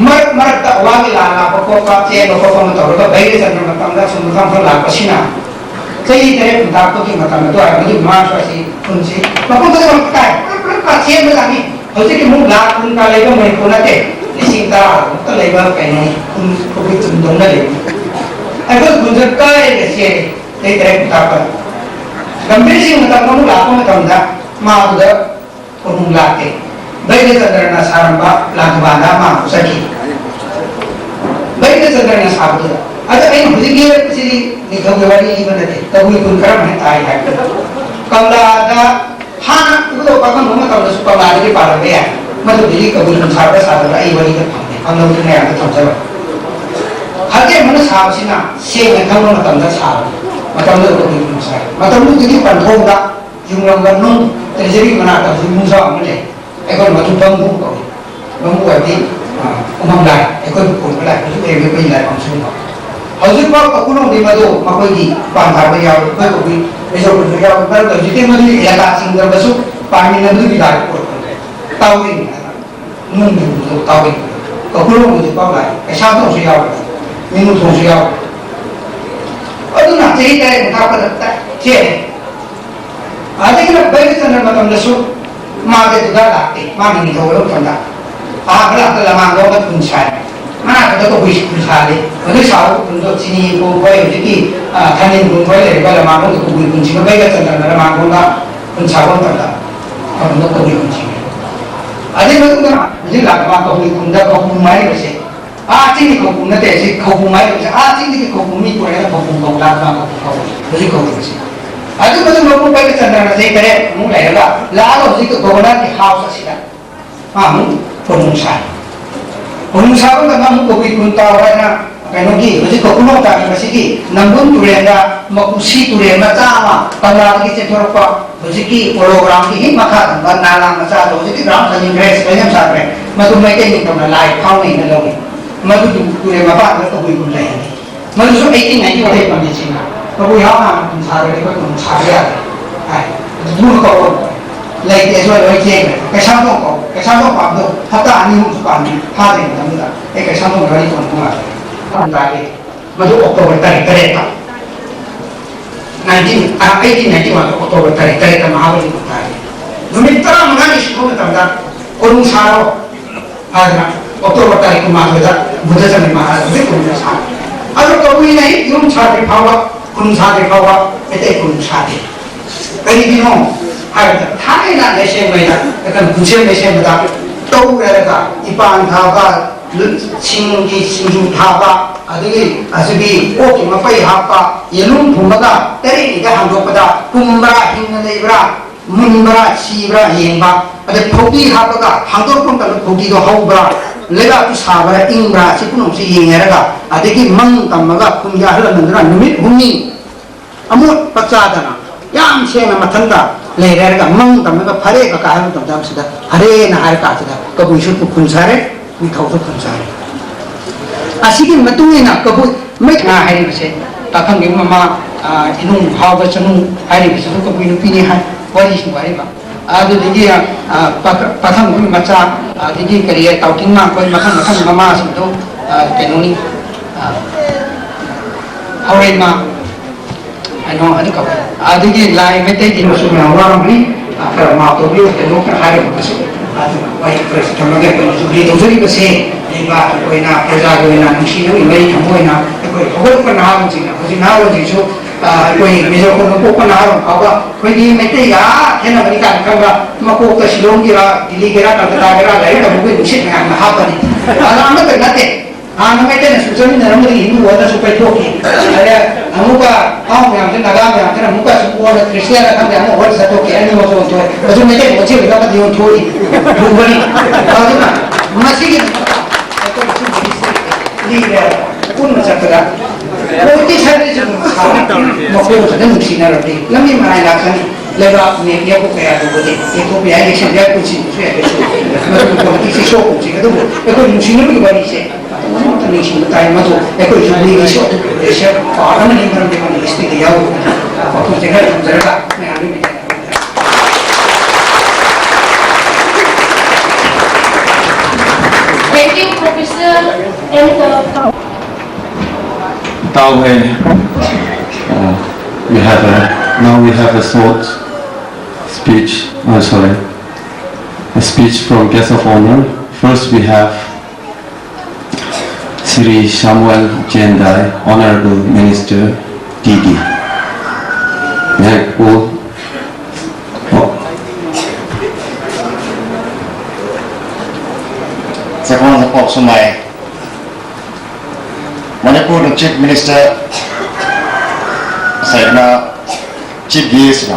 मर तक वागी लाना पको का chain पको का मतलब तो बैठे चंद्र मतलब दा सुनता हम लाग पसीना कई तरह उनका को की मतलब तो है मुझे मां से उनसे पको तो का का चेन में लानी होते कि मुंह लाग उनका लेगा मैं को ना ते सिंता तो लेगा कहीं उन को भी तुम दोनों ले अगर गुजर का है से कई तरह उनका पर गंभीर सी मतलब मुंह लाग में तंदा मां उधर उन लाके बैठे चंद्र ना सारंबा लाजवाना मां सकी बैठे चंद्र ना साबुद अगर इन हुजिगे सिरी निखववारी बनते तबुई कुन करम है ताई है कमलादा हाना उदो पकन मोम तब सुपला के पार में है मतलब दिली कबूल साबे साबे आई वरी के फंदे कमलो ने आ तो चलो हगे मन साबसिना से में खमो मतम दा साब मतम दा को कुन साब मतम दिली पंथोंगा जुंगलंगा नु तेजरी मना ता जुमुसा अमले एकोन मतु बंगु को बंगु अति उमम लाइ एकोन कोन लाइ तो एवे कोई लाइ पंसु हौजिक पाव ककुनो दि मदो मकोई पांथा बे याव को कोई एजो को याव पर तो जिते मदि इलाका सिंगर बसु पानी नदु बिदार को तावि नुन नु तावि ककुनो दि पाव लाइ ऐसा तो से याव मिनु तो से याव अदुना चेई करे मुखा पर चे आदि के बैठ चंद्र मतम लसु मागे दुदा लाते मागे निथौ लो फंदा आ बला त लमांग लो कुन छाय मा त तो बुइ कुन छाले अदि साउ कुन तो चिनी को भय जति थानिन कुन भय ले बला मांग तो बुइ कुन छिन बैगा चंद्र न मांग गा कुन छाबो तंदा अब न तो बुइ कुन छिन अदि न तुगा जि लामा को बुइ कुन दा को कुन माइ बसे आ चिनी को कुन ते सि को कुन माइ बसे आ चिनी को कुन मी को ने को कुन को लामा को बुइ को बसे अदु मदु लोगों पे चंद्र न से करे मु लेगा लालो जी को गवर्नर के हाउस असिदा हां मु पुनुसा को मु को भी कुंता होना कनो की जी को कुनो ता बसी की नंबुन तुरेंगा मकुसी तुरे मचा मा पंगला की चेथोरपा जी की प्रोग्राम की ही मखा नाला मचा दो जी की ग्राम सजिन ग्रेस बेयम सारे मदु में के नि तमना लाइव खाउ नहीं न लोगे मदु तुरे मपा को भी कुन ले मदु 1890 वाले पंडित जीก็ผู้ยาวมาคุณชาเลยก็คุณชาเลยไอ้ดูก็เลยเดี๋ยวช่วยเลยเจ๊กระช่างต้องปรับดูถ้าตาอันนี้มันสุพรรณถ้าเด็กทำได้ไอ้กระช่างต้องอะไรคนมาทำได้มาดูออกตัวไปแต่กระเด็น1991มาออกตัวไปแต่กระเด็นมาเอาไปที่ไหนดูมิตรมันงั้นที่เขาทำได้คนชาเราอะไรออกตัวไปแต่ก็มาเลยจ้ะบุตรจะไม่มาอะไรไม่คนจะชาอะไรก็วิ่งไหนยุ่งชาไปภาวะคุณชาติเขาว่าไม่ได้คุณชาติแต่นี่พี่น้องไอ้ท่านนั่นไม่ใช่ไม่ได้แต่กันคุณเชื่อไม่ใช่ไม่ได้โตแล้วก็อีปานท่าก็ชิงจูท่าก็อะไรบีโอ้กิมาไปหาก็ยันลุ่มผมก็แต่นี่ก็หันดูก็ได้กุมราหิงอะไรบ้าง मुनब्रा सीब्रा येंबा अदे फोगी हापगा हांदोर कोन तल फोगी दो हाउब्रा लेगा तु साबरा इंब्रा सिकुनो से येंगरगा अदेगी मंग तमगा पुंया हलनंदरा निमित हुमी अमुत पचादना याम सेना मथंदा लेरगा मंग तमगा फरे का काहम तम सिदा हरे ना हार का सिदा कबुइसु खुनसारे मिथौसु खुनसारे असिगी मतुंगिना कबु मैना हारिबसे ताखंगे ममा इनुं हाव चनु हारिबसे कबुइ नुपिनि हाय वारिसि वारिबा आदुदिगी पाखंग मचा आदिगी करिए ताउटिंग मा कोइ मखन मखन mama सिंदो केनोनी हौरेमा ano ano ka adigi lai mete din so na warami para ma to bi ke no ka hare ko se wai press to no ge ko so bi do sori ko se ei ba ko na praja ko na nushi no mai mo na ko ko na ha ji na ko ji na wo ji so ko me jo ko ko na ha ka ba ko di mete ya ke na bari ka ka ba ma ko ka shilong gi ra dili gi ra ka ga ra lai da ko nushi na ha ba ni ala ma ka na te हाँ नमे तेरे सुचनी नरमरी हिंदू वादा super टोकी अरे अमुका हाँ मैं हमसे नगा में हमसे अमुका सुपर क्रिश्चियन रखा मैं हमको वर्ड सटोकी ऐनी मौसम तो है बस मैं तेरे बच्चे बिना पति हूँ थोड़ी डूबनी बाजू ना मसीह तो लीडर कौन मचकरा वो इतनी सारी चीज़ मौके हो सकते हैं मुसीना रखते लम्बी मनाई लाखनी लेगा अपने ये को क्या तो बोले ये को भी आएगी शायद कुछ दूसरे ऐसे मतलब को किसी शो को चाहिए तो वो एक कोई मुसीना भी बनी से तो नहीं बताए मत हो एक कोई जुबली की शो ऐसे पागल नहीं करने वाली स्थिति है वो कुछ जगह जगह मैं आगे भी Thank you, Professor. And Now we have a short speech. A speech from guest of honor. First we have Sri Samuel Jendai, Honorable Minister DD. Second of Sumai, Manipur Chief Minister Saina Chief Guest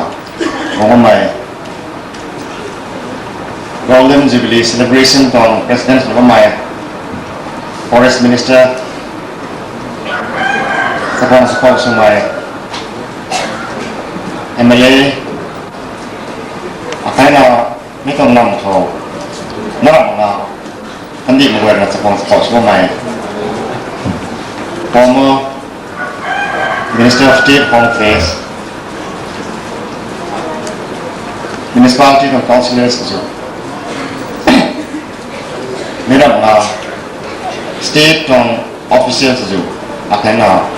Mongomai Golden Jubilee celebration from President Mongomai Forest Minister Second of Sumai MLA Akaina Mikong Nam Tho Nam Na Andi Mugwer na Second of Sumai former Minister of State Home Affairs, Municipality and Councillors, Madam State Officials, Akana,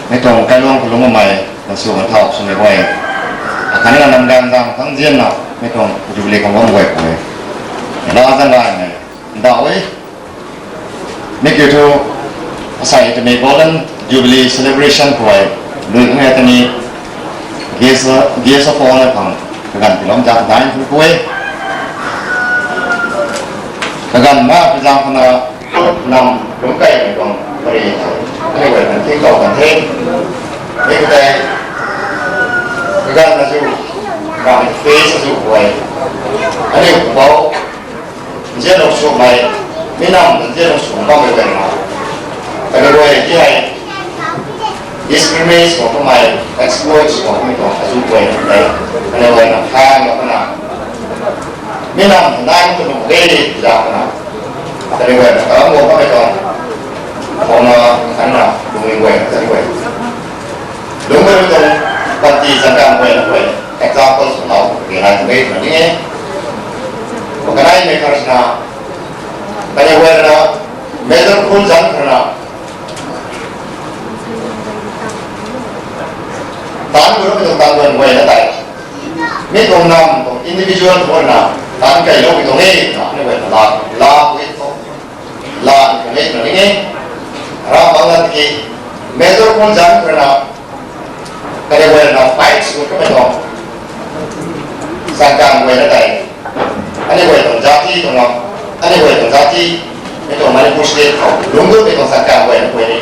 Meton Kalong Kulumai, and so on top, so way. Akana Namdam Tangiana, Meton Jubilee on one way. And other line, that way, make you to aside to make golden Jubilee celebration provide doing any guest of honor from Kagan Pilom Jat Dine to Kuwait Kagan Ma Pizamana Nam Lunkai from Korea anyway and take off and take make day Kagan Nazu from face as you way anyway well General Show my Minam the General Show Mama Anyway, discriminates for my exploits for me to way anyway, I'm hang up now. Minam, nine to the way down. Anyway, I'm going on doing well anyway. Look at the parties and way. Examples of how we have made money. What can I make us now? Anyway, Major Kunzan now. Tán của nó bị tông tàng quay nó tại mấy con nằm con individual của nó tán cây nó bị tông nghe nó như vậy là cái tông là cái nó nghe ra bằng là cái major con dân của nó cái này là fight của các bạn không sang càng quay nó tại anh ấy quay tổng giá trị của nó anh ấy quay tổng giá trị mấy con máy push lên không đúng rồi mấy con sang càng quay nó quay đi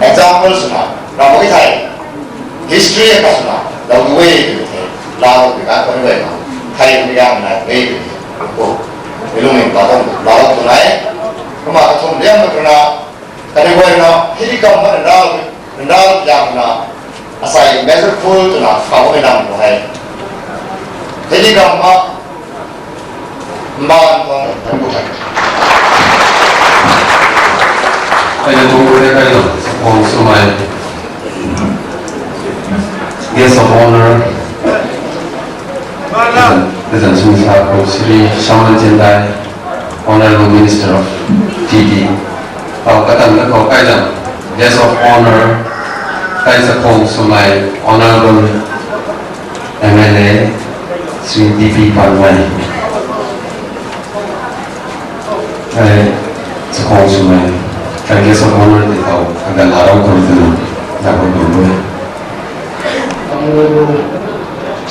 examples là một cái thầy history of Kasuna, the way to lao thì các con người thay cái gam này đây thì lúc mình bảo không lao tụi này nhưng mà không biết mà tụi nó cái này quên nó khi công nó đào làm nó sai measure full tụi nó không có nằm của hay khi công nó mà con thành bộ thành I just want to also my guest of honor, President Sumisako Sri Shaman Jendai, Honorable Minister of TD. Guest of honor, also my Honorable MLA Sri DP Panwai. Also my guest of honor di tau agak larang kalau itu dapat dulu. Honorable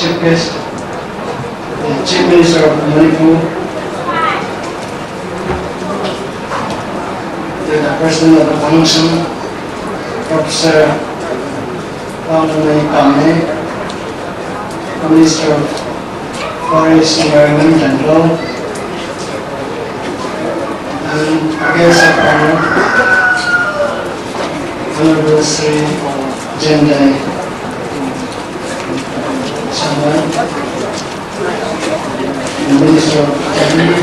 Chief Guest, the Chief Minister of Manipur, the President of the Council, Professor Ramnamai Kame, Minister of Forest, Environment and Law, and guest of honor, Honorable Sri Jendai Shaman, the Minister of Cabinet.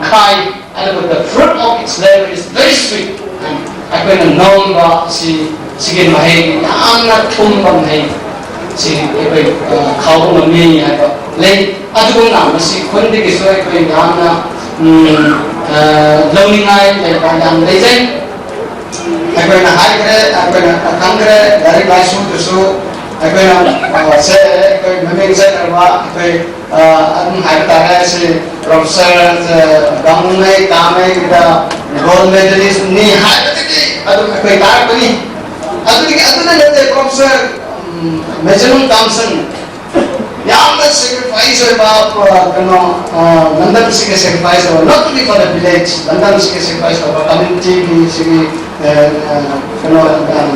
Kai, and the fruit of its flavor is very sweet. And I can know si sige mahay, yamna tumba mahay. Si ikoy kawo mami ay ba. Lay adugong na si kundi kiso ikoy yamna learning ay ba yam lay. Ako na high ako na kangre dari classroom to so ako na say ako maming say arwa ako ang high tara si professor Ramnamai Kame kita gold medalist ni high tadi ako tar pani ako na nete professor Majnun Thompson yam sacrifice about London sacrifice not to be for the village London sacrifice for community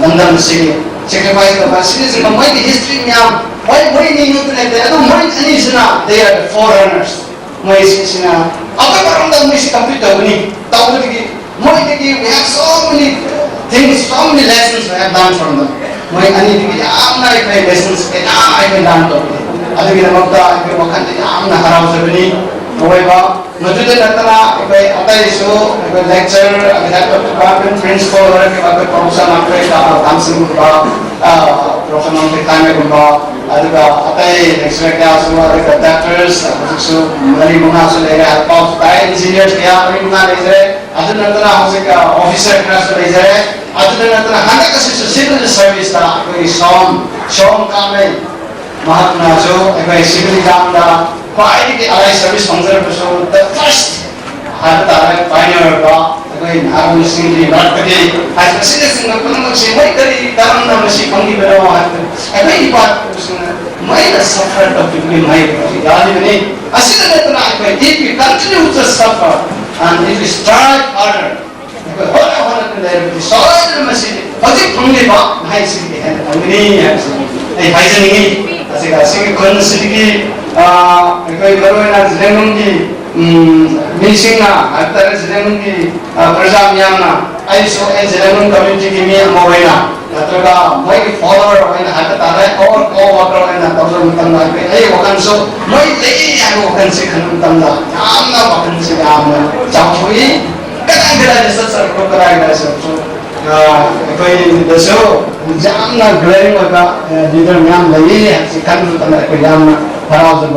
London city sacrifice the city combine the history niya why ni nyo tunay ito mo ani sina they are the foreigners mo sina ako parang daw mo si computer ni tawag lagi mo we have so many things so many lessons we have learned from them mo ani digi amna ay lessons ay learn to ado gina magta ay wakante amna haraw sa bini Naway ba? Majuda na tala, ikay atay so, ikay lecture, agad at department principal, ikay professor Manfred Thompson ba, professor Manfred Kame ba, atay lecture kaya so, ikay doctors, so, mali mga so, ikay alpaw, tayo engineers kaya, mali mga laser, ato na tala ako sa officer class laser, ato na tala, handa kasi sa civil service na, ikay Sean Kame, mahal na so, ikay civil exam na, Quality allied service function so the first pioneer ba again Arun Singh not kadi as president ng panang si may kadi karon na si pangi balaw at ay ipat may na suffer of people may dali ni asila na na if we continue to suffer and if we strive harder hola there with so na masi pati pangi ba hay sige ni ay hay ni asika sige kon sige ikay baruan na zinenong di missing na at tara zinenong di prasam yang na ay so ay zinenong community kimi ang maway na natraga may follower ay na hata tara or co-worker ay na tawag ng tanda ay wakan so may lay ay wakan si kanong tanda yam na wakan si yam na chawui kadang-kadang sa sarko karay na so ikay daso jam na glaring waka leader yam lay si kanong tanda ko yam na para sa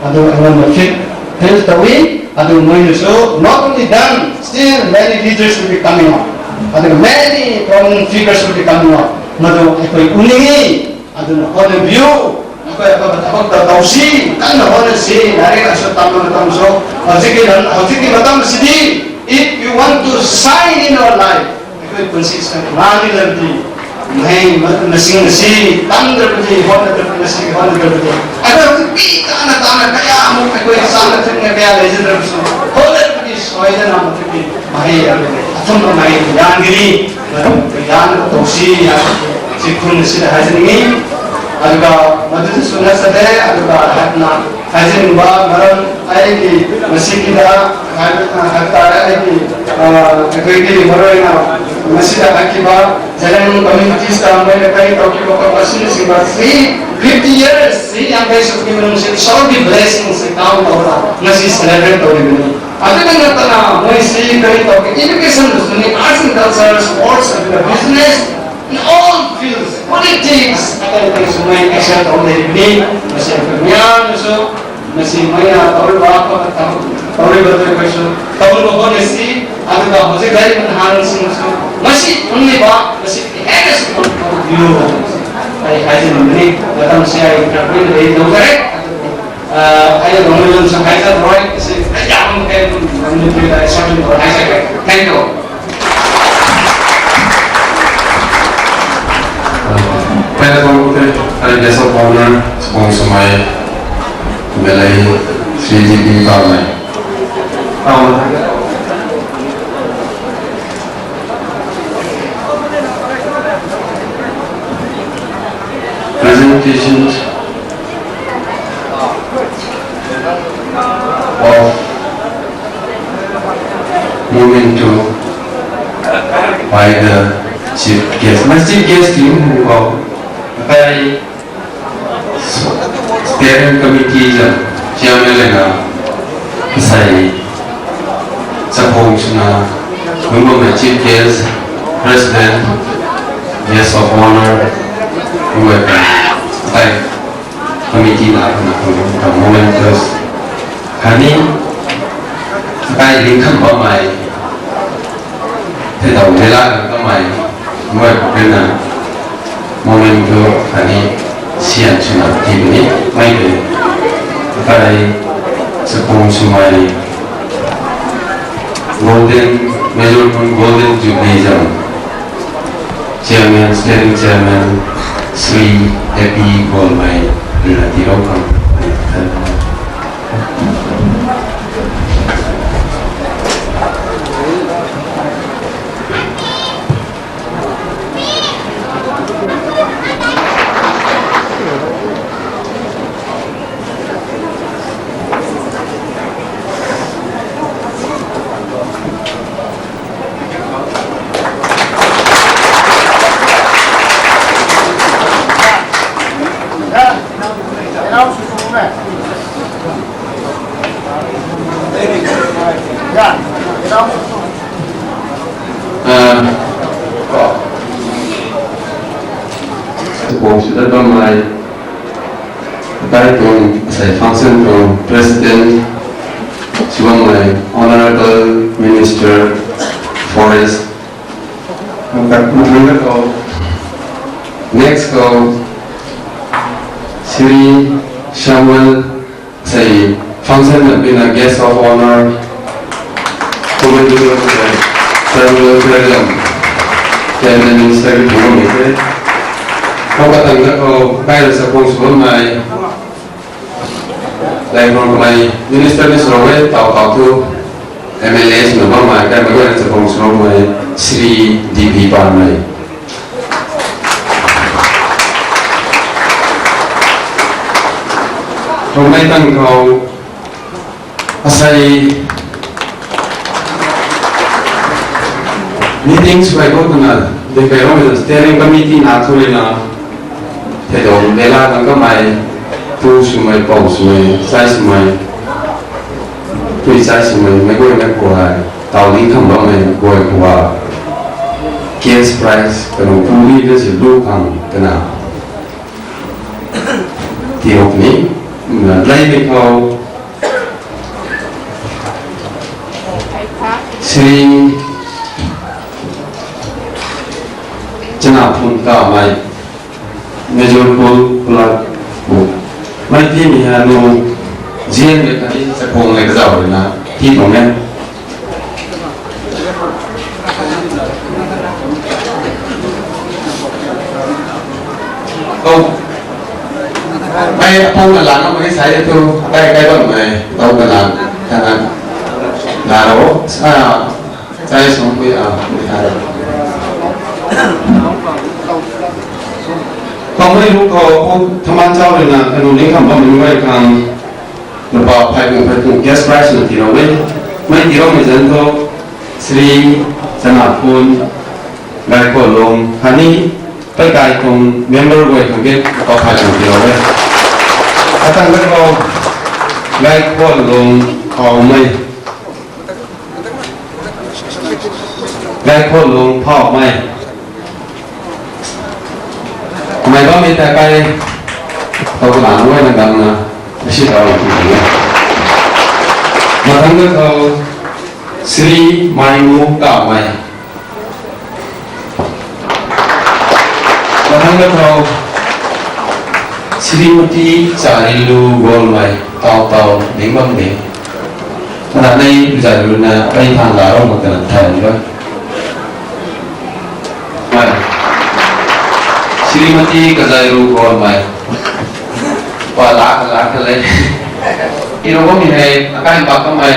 ado ang fit hence the way ado mo so not only done still many leaders will be coming up ado many prominent figures will be coming up ado ikoy uningi ado on the view ikoy pagtatapag tawsi kan na on si nari aso tamno tamso hojiki matam sidi if you want to shine in your life ikoy consistent mani lerti नहीं machine सी तंत्र बजे होने तो machine होने तो बजे अगर भी ताना ताना कया मुझे कोई सामने से कया लेजर रखो होने तो बजे सोये ना मुझे भी भाई अथम भाई ज्ञान गिरी ज्ञान तोसी या सिखुन से हाजिर नहीं aduga madhu suna sade aduga hatna hajin ba maram aiki masikida hatta aiki aiki maroina masida akiba jalan communities ka mai kai to ki ko pasin siba 50 years see yang guys of given us so the blessings count ora nasi celebrate to ni adu kan tana moi see kai to education ni arts and culture sports and business in all fields politics akan kai semua action on the ni masih penyan so masih maya tahu apa tahu betul question tahu bahwa nasi adu ka masih dari menharan semua masih unni ba masih ada semua view ay ini datang saya interview dari dokter ayo dong sa kaisa Roy kasi ayam kayak menunjuk dari satu orang saya thank you Pada waktu ada jasa owner sponsor mai belai CGP kami. Presentations of moving to by the chief guest. My chief guest team of by steering committee chairman lena sai support na my chief guest president guest of honor by committee na momentous kani by linkham ba mai thế đầu thế la có mày mới bên là moment đó kani sian chuna tibni mai be by suppose my golden jubilee chairman steering chairman Sri Happy Golmai Latirakan. Sudah damai baik saya function from President Suamai Honorable Minister Forest next go Sri Samuel saya function bina guest of honor Commander Samuel President Cabinet Minister Bumit không có từng nó cô đây là support của mày đây còn mày minister is rồi tàu thu MLS nó bao mày cái mấy cái support của mày Sri DP ban mày hôm nay tăng cầu asai meeting supaya kau kenal DPR steering committee nak na thế đó để là thằng các mày tu sumai bầu sumai sai sumai tùy sai sumai mấy người mấy quả tàu đi không bao mày gọi quả cash price cái nó phụ đi đó chỉ lưu hàng cái nào thì học ní lấy cái câu Sri Jangan pun kau mai major pula mai dia ni anu jian mereka ni sepuluh mereka jauh na ti tongnya oh mai apa ngalang apa ni saya tu kai bang mai tahu ngalang karena laro saya sungguh เขาไม่รู้เขาทำงานเจ้าเลยนะอนุนี้คำว่ามันไม่ทางระบอบไผ่กุ้งแก๊สไพรส์ที่เราไม่ที่เราไม่จันโตสรีสนาคุณไก่โคลงฮันนี่ไปไก่ตรงเมมเบอร์ไว้ของเก็บเอาไผ่กุ้งที่เราถ้าตั้งแต่เราไก่โคลงเขาไม่ไก่โคลงพ่อไม่ไม่ก็มีแต่ไก่ตัวหลังไว้นะครับนะไม่ใช่เราที่นี่มาทั้งนั้นเขาสรีมายูกับไม่มาทั้งนั้นเขาสรีมุตีจาริลูโกลไม่เต่าเด้งบังเด้งขณะนี้จาริลูนะไปทางลาวมากันแทนด้วยไม่ Shrimati कजायरू गोल में लाख ले इरोगो मिने acai बाका में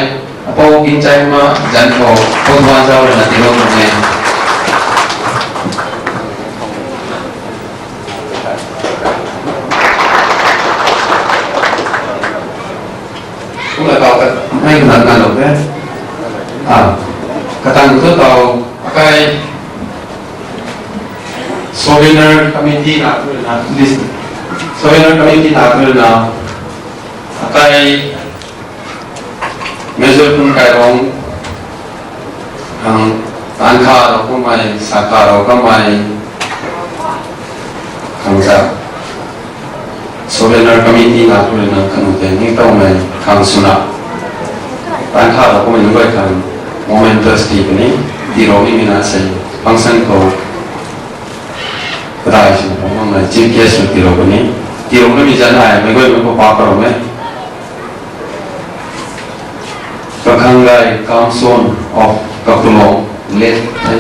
अपो गिंचाई में जन को भगवान जाओ ना तिरो में उन्हें बाका नहीं करना लोग हैं कतान तो acai Souvenir Committee na list Souvenir Committee na akai measure pun kai rong ang angka ro ko mai saka ro ka mai kangsa Souvenir Committee na kanu te ni to mai kang suna angka ro ko mai ngoi kan momentous ti ni di ro mi na sai function ko बताया इसमें हमने chief guest में तीरों में भी जाना है मैं कोई को पाप करो मैं कखंगाई कामसोन ऑफ कपुलों लेट है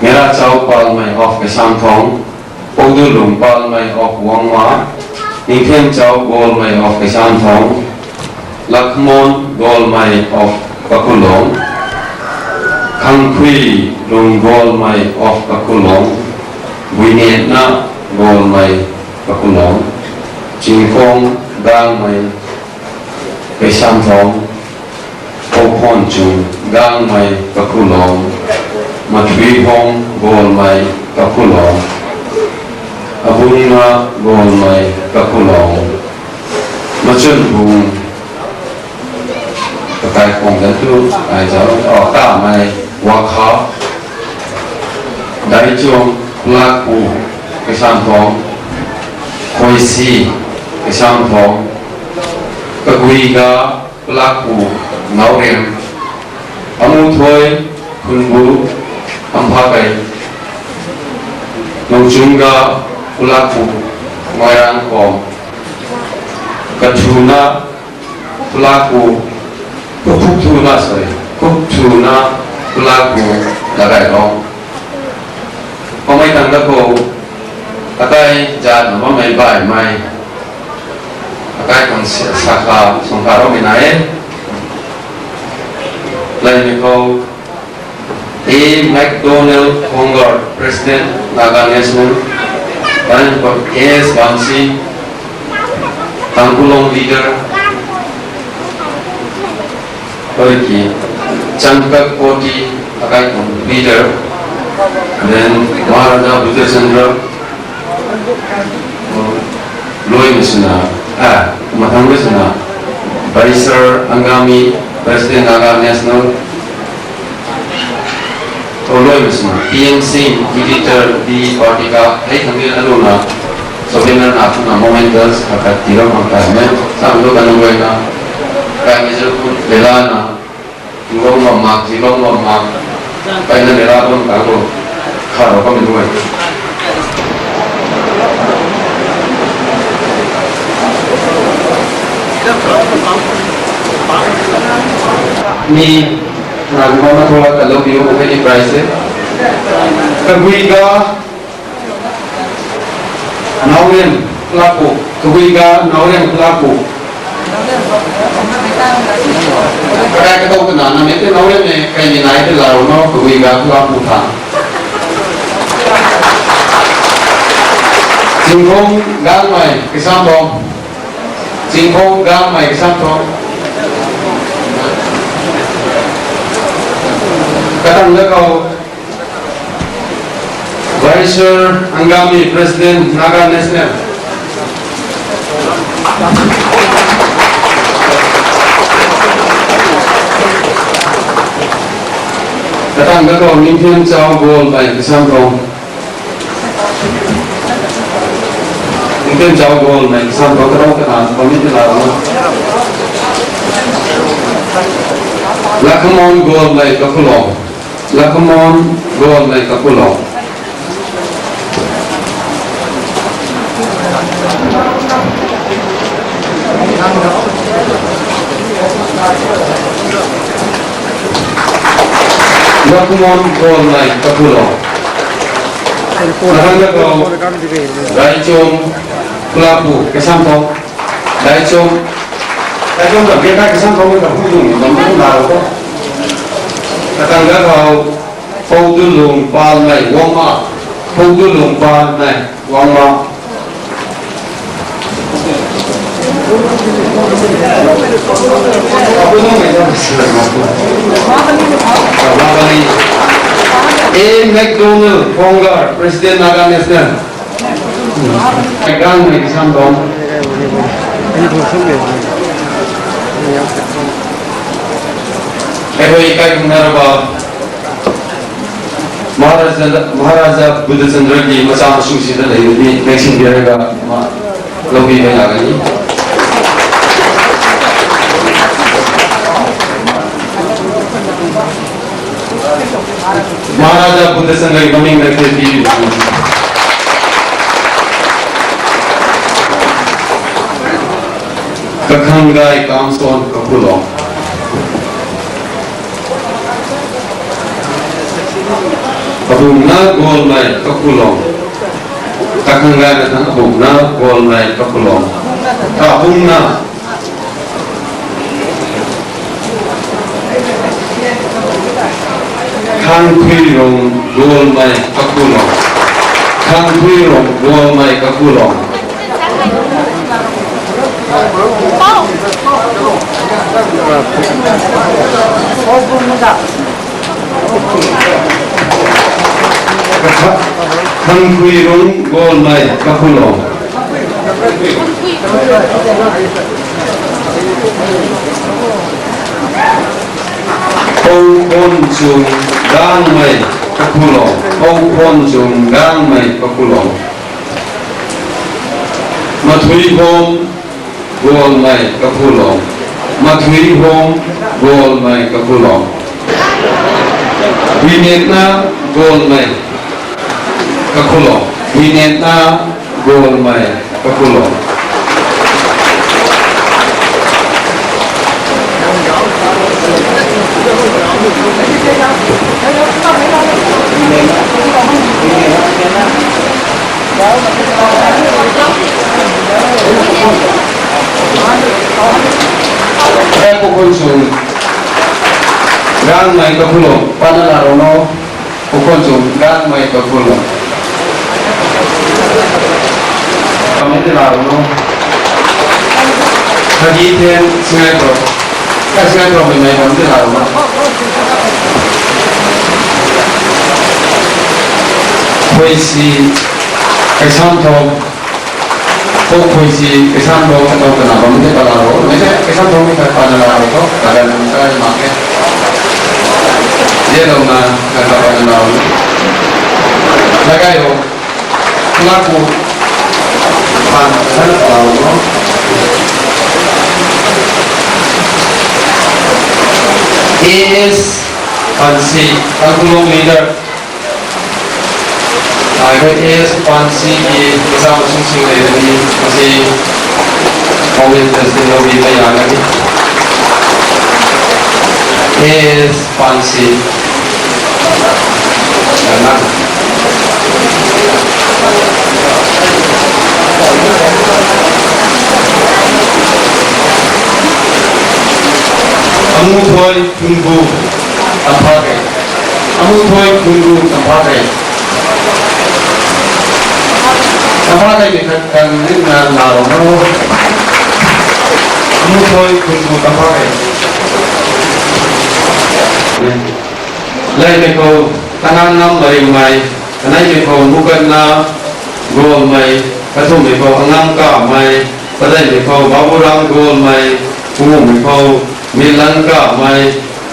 मेरा चाव पाल में ऑफ केसाम थोंग पोदु लुंग पाल में ऑफ वंगमा निखें चाव गोल में ऑफ केसाम थोंग लखमोन गोल में ऑफ कपुलों खंगखुई लुंग गोल में of कपुलों Winetna gol mai kakulong Jingkong gang mai Kaisam thong Ophon chung gang mai kakulong Matwi hong gol mai kakulong Abunna gol mai kakulong Machun bung Kakai kong dan tu ai jauh ta mai wakha Dari chung Pelaku kesampong, koisi kesampong, keguiga pelaku naurem, amuthoi kunbu ampakai, nujunga pelaku ngoyangkom, ketuna pelaku kuptuna pelaku dagairong. Không ai thằng đó cô, akai jad nama mai bai mai, akai kon saka songkaro minae, lain ko A. McDonald Congar, President Naga National, lain ko A.S. Bansi, Tangkulong Leader, Koiki, Chankak Koti, akai kon Leader. Then Maharaja Buddha Chandra Loi Misuna Matang Misuna Parisar Angami President Naga National Loi Misuna PM Singh Editor di Party ka Hai Thamil Aluna Souvenir na Momentous Kakat Tira Mangkasme Samdo Kanungway na Kaya Mizal Pun Bela na Tulong Mamak Tilong Mamak Kaya na nila pun kako Karo kami duwe Ni nagmama thoda kalau biyo ko ni price Kaguiga Naurem Laku Kaguiga Naurem Laku Kaya katong tanan namin ito Naurem eh kaya ninay ito laro no Kaguiga Laku ta Jinghong gang mai kisam thong Jinghong gang mai kisam thong Katang Lekau Vice Anggami President Naga National Katang Lekau Nimpian Chao Gol mai kisam thong Nimpian Chao Gol mai kisam thong Katang Katang Komite Larang Lakamon Gol mai Kapulong Lakamon Gol mai Kapulong Lakamon Gol mai Kapulong Nakangagaw Daichong Pelapu Kesampong Daichong tak biarkan kesampong kita hujung memang baru kok Nakangagaw Paudulung Pal mai Wongma Paudulung Pal mai Wongma Apa nama itu? Mabali. A. McDonald Pongar, Presiden Naga National. Gang mai kesampong. Ikai Kunaraba Maharaja Buddha Chandra ki macam susi dah lagi ni vaksin dia juga lebih banyak lagi. Maharaja Buddha Chandra ki coming back to TV. Kakanggai Kamson Kapulong. Abungna Gol mai Kapulong. Kakanggai datang Abungna Gol mai Kapulong. Abungna Kang Kuirong Gol mai Kapulong. Kang Kuirong Gol mai Kapulong. Kang Kuirong Gol mai Kapulong. Ong Pon Chung Gang mai Kapulong. Ong Pon Chung Gang mai Kapulong. Mathui Hom Gol mai Kapulong. Mathui Hom Gol mai Kapulong. Winetna Gol mai Kapulong. Winetna Gol mai Kapulong. Saya pukul sung Gang mai Kapulong. Panalarono pukul sung Gang mai Kapulong. Kami Larono Haji Ten Singapura. Kan Singapura mai kami Larono. Puisi Kesanthong puisi Kesanthong atau kenapa mungkin Palaro ini Kesanthong ini Palaro kok kadang saya pakai dia dong kata Palaro mereka yo pelaku pansan Palaro is fancy Kalkulong leader IPS Pansi की किसान सुसिंग ले रही उसे college दस्ते लोग भी तैयार लगे IPS Pansi करना अमुथोय कुंगू तंपाके अमुथोय कुंगू तंपाके Sama đi cần những nào nó thôi cùng một tập này lên cái câu tăng năm bảy mày cái này cái câu bukan gol mày cái thu cái câu năm cả mày cái đây cái câu baburam gol mày cái câu Milan cả mày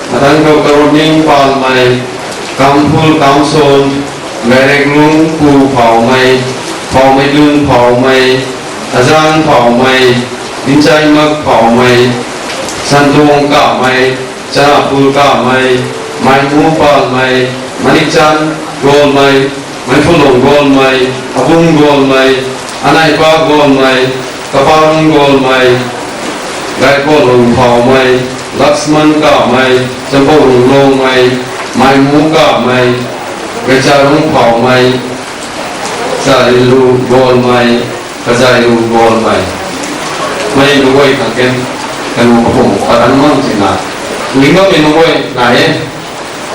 Adang kau karuning pal mai, kampul kamson, merek lung ku pau mai dun pau mai, azan pau mai, dincai mak pau mai, santung ka mai, canapul ka mai mu pal mai, manichan gol mai, fulong gol mai, abung gol mai, anai pa gol mai, kaparung gol mai, gai kolong pau mai. Laksman ka mai, Jambong long mai mu ka mai, Gajarung pau mai, Zailu gol mai, Kazailu gol mai nuway kaken, kanu kapong parang mang sina. Linggo minuway nae,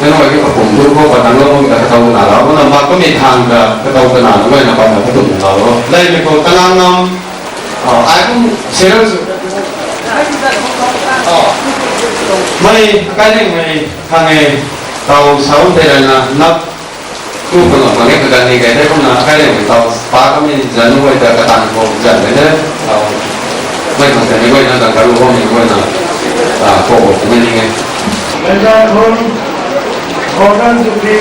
kanu ay kapong duro parang long kakataw na raw, na makamit hangga kataw ka na nuway na parang katong na raw. Dahil ko tanang akong serious. Mai cái này hàng ngày tàu 6 thế là nắp tu còn ở cái gần này cái đấy không là cái này tàu phá cái mình dẫn nuôi từ cái tảng hồ dẫn đấy tàu mấy thằng này nuôi nó là cái lúa mình nuôi là cổ của mình nghe. Bây giờ hôm nay chúng đi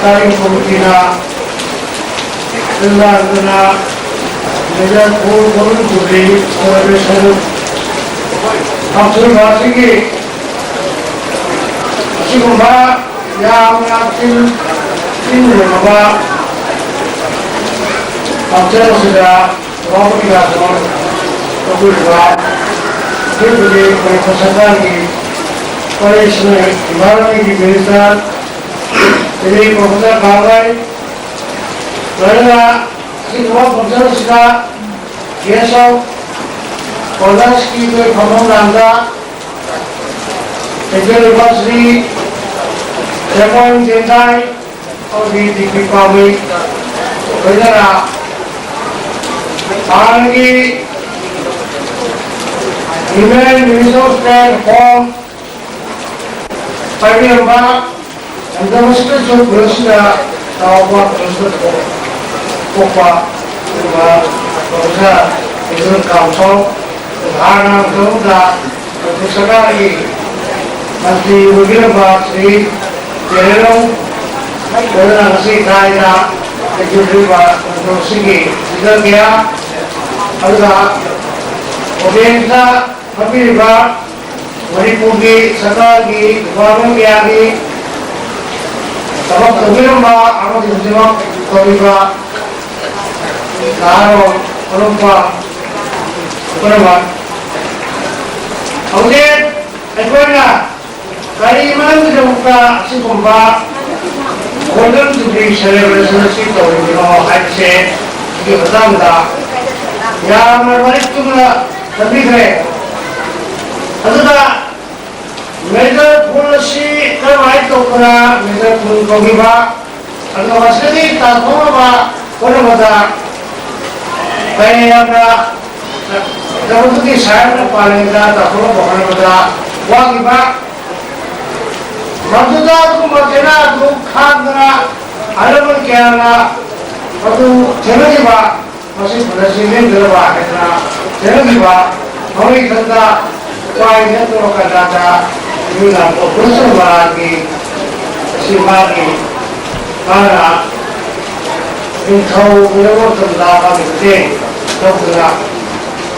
tại công ty na bây giờ hôm chúng đi bây giờ học sinh hóa sinh kỳ 지금 봐, 양양팀 팀으로 봐. 박재로스가 와보기가 좀 어울리가 그들이 거기서 상당히 거리시는 이만하기 위해서 그들이 거기서 가봐야 그러나 지금 박재로스가 계속 올라시키고 방문한다. Federal University, Jepang Jendai, और भी degree पावी, इधर आगे email minister form, पढ़ने के बाद अंतर्राष्ट्रीय जो पुरस्कार ताऊबा पुरस्कार कोपा पुरस्कार इधर काउंसिल धारणा जो दा पुरस्कार ये Nanti begini Pak Sri Jerong, orang nasi kaya kejutri Pak untuk sini. Jika dia ada pemerintah kami Pak menipugi sekali bangun lagi. Sebab begini Pak, aku dijawab kami Pak. Kalau lupa, berapa? Oke, ekor Kali mana kita buka si pompa, golden jubilee celebration si tahu ini mau action, kita betul dah. Ya, mereka itu mana tapi saya, ada dah. Major policy kerana itu kerana major policy ba, ada masalah ni tak tahu ba, mana mana. Kaya apa, kalau tu di sana paling dah tak tahu mana mana. Wah ba. Maksudnya tu macam tu khadna, alam kerana, tu cina juga masih berhasil berubah kerana cina juga, kami kata, kau ini tu kata ini nak berusaha lagi, simagi, karena ini kau berubah tentang kami ini, kau kena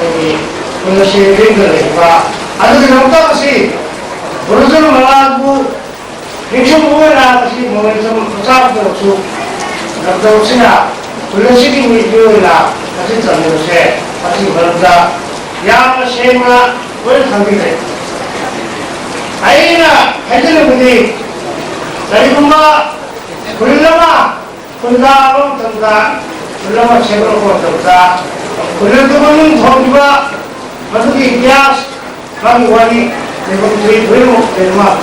ini berhasil berubah. Ada kenapa masih berusaha melakukan Riksum mula kasi mo isang usap ko so nagdaw sila tuloy sige medyo na kasi sanyo siya kasi balda yang sema well kambite ay na hedel budi dari kumba kullama kullama tanda kullama sebro ko tanda kullama thodiba matuki ityas kami wali nebo tri bhimo terma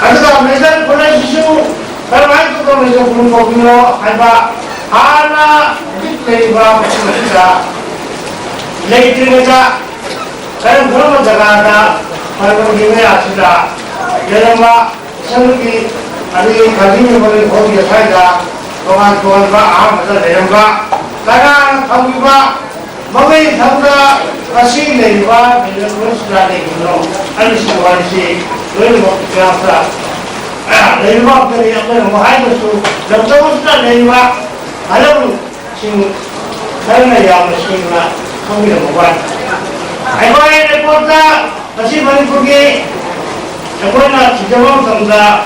Ada major policy issue, kalau itu kalau major belum kopiyo, apa 하나 빅레이바 붙이면서 레이트가 그런 그런 자가다 바로 김에 아시다 여러마 성기 아니 가진이 버린 거기에 살다 동안 봐 아무도 내려봐 나가 방구가 먹이 상다 다시 내려봐 내려 그것이라는 기로 알리시고 알리시 너희 먹기 좋았다 내려봐 그래 약간 뭐 하이버스 넘쳐오시다 내려봐 하려면 지금 다른 야구 시키구나 성기를 먹어야 아이고의 레포터 다시 머리국이 저번에 지저분 성사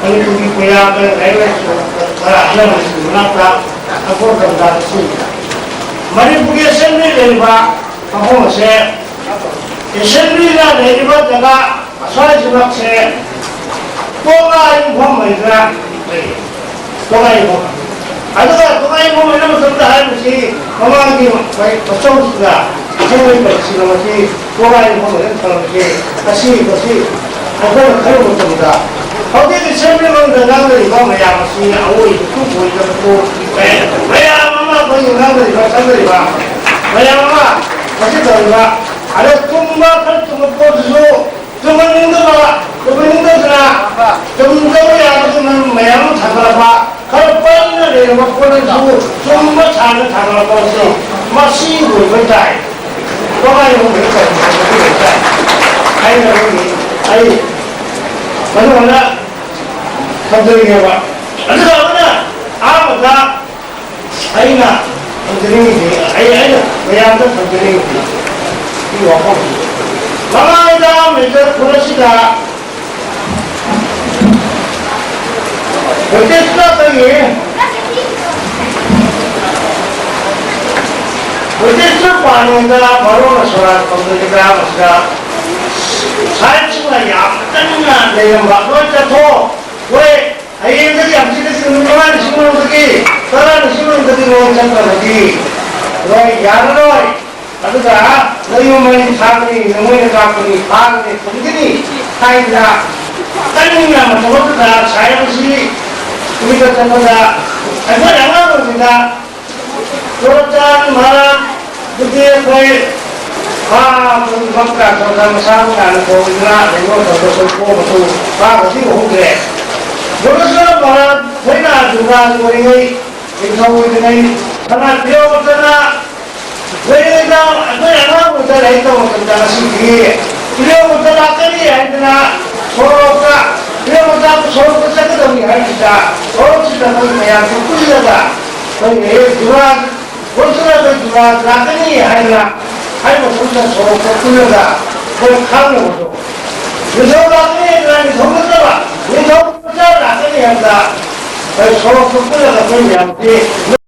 머리국이 고야를 레이웨스 하려면 문학다 하고 성사 됐습니다 머리국의 생리를 하고서 생리가 내리고 제가 소지막세 또가이 보면이라 또가이 보 아주가 또가이 보면 이러면 성사 하듯이 건강하게 어쩌고시다 생각이 지는 것이 또가이 보면 그런 것이 다시 그걸 가려 못합니다 어디든 생리는 대장들이 보면 야무시 아우이 쭉 보이고 왜야 마마 거기 나들이 산들이 봐 왜야 마마 다시 들어가 아래 tumba tumba 포즈로 tumba 봐 tumba tumba 좀 매양 잡아봐 그걸 빨리 내려가 보내주고 tumba 잘을 잡아봐서 마시고 있다 또가이 보면 있다 아이 맞아 감정이 해봐 맞아 아무다 아이나 감정이지 아이나 왜양도 감정이지 이 와보 마마이다 먼저 그러시다 어때 수다더니 어때 수다과는다 바로 소라 감정이다 맞다 살치가 약간이나 내려봐 그렇다 왜 아이들이 양치를 쓰는 동안 심은 것이 떠나는 심은 것이 뭐 잠깐하지 왜 야르노이 아주가 너희 어머니 사람이 너무나 갖고니 바람이 분들이 타이나 땅이나 저것도 다 자연시 우리가 전부다 정말 양아입니다 그렇다는 말은 그게 거의 그런 것과 저런 사람을 보이나 내고 저것을 보고 그것이 오그래 그것은 말은 저희나 누가 우리의 인성우리의 하나 필요없잖아 저희가 양아하고 있잖아 했던 것들잖아 시기 필요없잖아 아까리 아니잖아 서로가 필요없다고 서로가 생각하는 게 아니니까 서로 치다 보니까 좀 끌려가 거기 누가 벌써라도 누가 아까리 아니라 아이고 혼자 서로 끌려가 그걸 강요하고 여성 아까리 성격자가 이 성격자를 아까리 한다 서로 끌려가 그러면